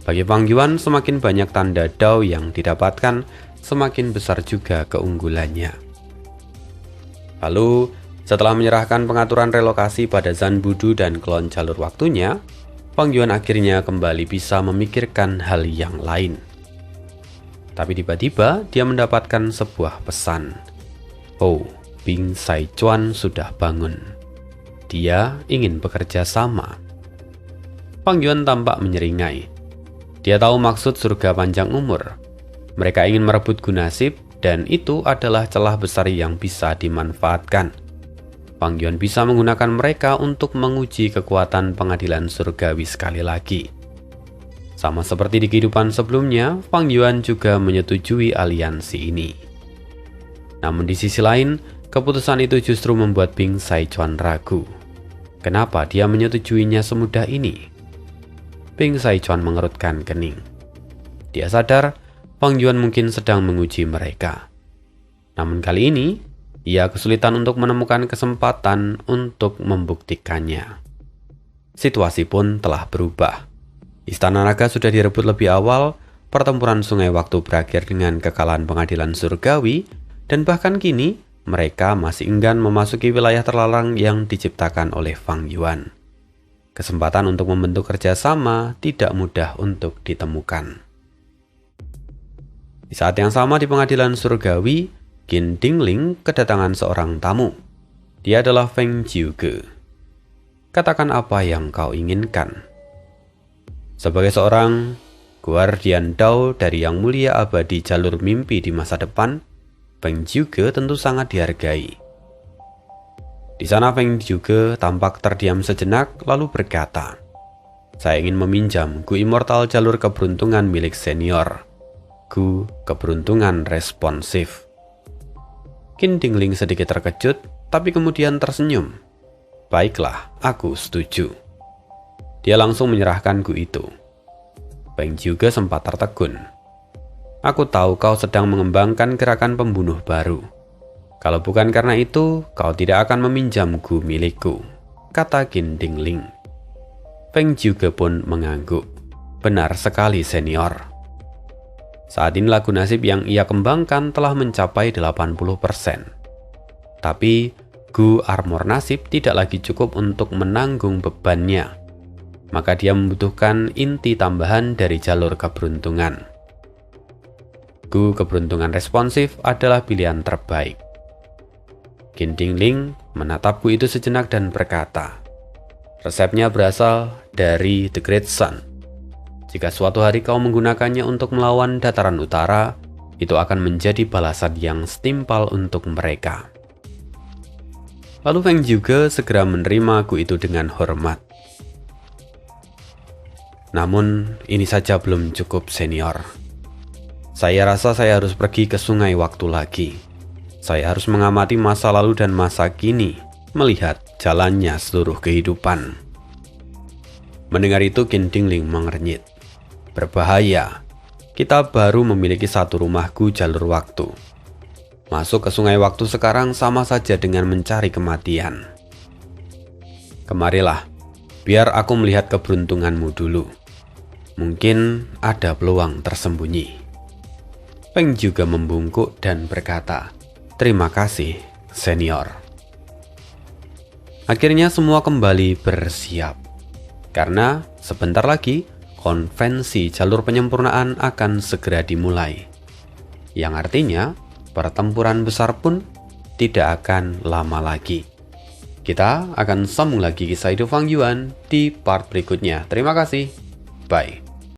Bagi Feng Yuan, semakin banyak tanda dao yang didapatkan, semakin besar juga keunggulannya. Lalu, setelah menyerahkan pengaturan relokasi pada Zhan Budu dan klon jalur waktunya, Feng Yuan akhirnya kembali bisa memikirkan hal yang lain. Tapi tiba-tiba dia mendapatkan sebuah pesan. Oh, Bing Saichuan sudah bangun. Dia ingin bekerja sama. Feng Yuan tampak menyeringai. Dia tahu maksud surga panjang umur. Mereka ingin merebut Gunasip, dan itu adalah celah besar yang bisa dimanfaatkan. Feng Yuan bisa menggunakan mereka untuk menguji kekuatan pengadilan surgawi sekali lagi. Sama seperti di kehidupan sebelumnya, Feng Yuan juga menyetujui aliansi ini. Namun di sisi lain, keputusan itu justru membuat Bing Saichuan ragu. Kenapa dia menyetujuinya semudah ini? Bing Saichuan mengerutkan kening. Dia sadar Feng Yuan mungkin sedang menguji mereka. Namun kali ini, ia kesulitan untuk menemukan kesempatan untuk membuktikannya. Situasi pun telah berubah. Istana Naga sudah direbut lebih awal, pertempuran Sungai Waktu berakhir dengan kekalahan pengadilan surgawi, dan bahkan kini, mereka masih enggan memasuki wilayah terlarang yang diciptakan oleh Feng Yuan. Kesempatan untuk membentuk kerjasama tidak mudah untuk ditemukan. Di saat yang sama di pengadilan surgawi, Qin Dingling kedatangan seorang tamu. Dia adalah Feng Jiuge. Katakan apa yang kau inginkan. Sebagai seorang guardian Dao dari yang mulia abadi jalur mimpi di masa depan, Feng Jiuge tentu sangat dihargai. Di sana Feng Jiuge tampak terdiam sejenak lalu berkata, "Saya ingin meminjam Gu Immortal jalur keberuntungan milik senior. Gu keberuntungan responsif." Qin Dingling sedikit terkejut, tapi kemudian tersenyum. "Baiklah, aku setuju." Dia langsung menyerahkan Gu itu. Feng Jiuge sempat tertegun. "Aku tahu kau sedang mengembangkan gerakan pembunuh baru. Kalau bukan karena itu, kau tidak akan meminjam Gu milikku," kata Qin Dingling. Feng Jiuge pun mengangguk. "Benar sekali senior." Saat ini lagu nasib yang ia kembangkan telah mencapai 80%. Tapi Gu Armor Nasib tidak lagi cukup untuk menanggung bebannya. Maka dia membutuhkan inti tambahan dari jalur keberuntungan. Gu keberuntungan responsif adalah pilihan terbaik. Qin Dingling menatap Gu itu sejenak dan berkata, "Resepnya berasal dari The Great Sun. Jika suatu hari kau menggunakannya untuk melawan dataran utara, itu akan menjadi balasan yang setimpal untuk mereka." Lalu Feng Jiuge segera menerima Gu itu dengan hormat. "Namun, ini saja belum cukup senior. Saya rasa saya harus pergi ke Sungai Waktu lagi. Saya harus mengamati masa lalu dan masa kini, melihat jalannya seluruh kehidupan." Mendengar itu Qin Dingling mengernyit. "Berbahaya. Kita baru memiliki satu rumah Gu jalur waktu. Masuk ke Sungai Waktu sekarang sama saja dengan mencari kematian. Kemarilah, biar aku melihat keberuntunganmu dulu. Mungkin ada peluang tersembunyi." Feng juga membungkuk dan berkata, Terima kasih, senior. Akhirnya semua kembali bersiap. Karena sebentar lagi konvensi jalur penyempurnaan akan segera dimulai. Yang artinya pertempuran besar pun tidak akan lama lagi. Kita akan sambung lagi kisah hidup Fang Yuan di part berikutnya. Terima kasih. Bye.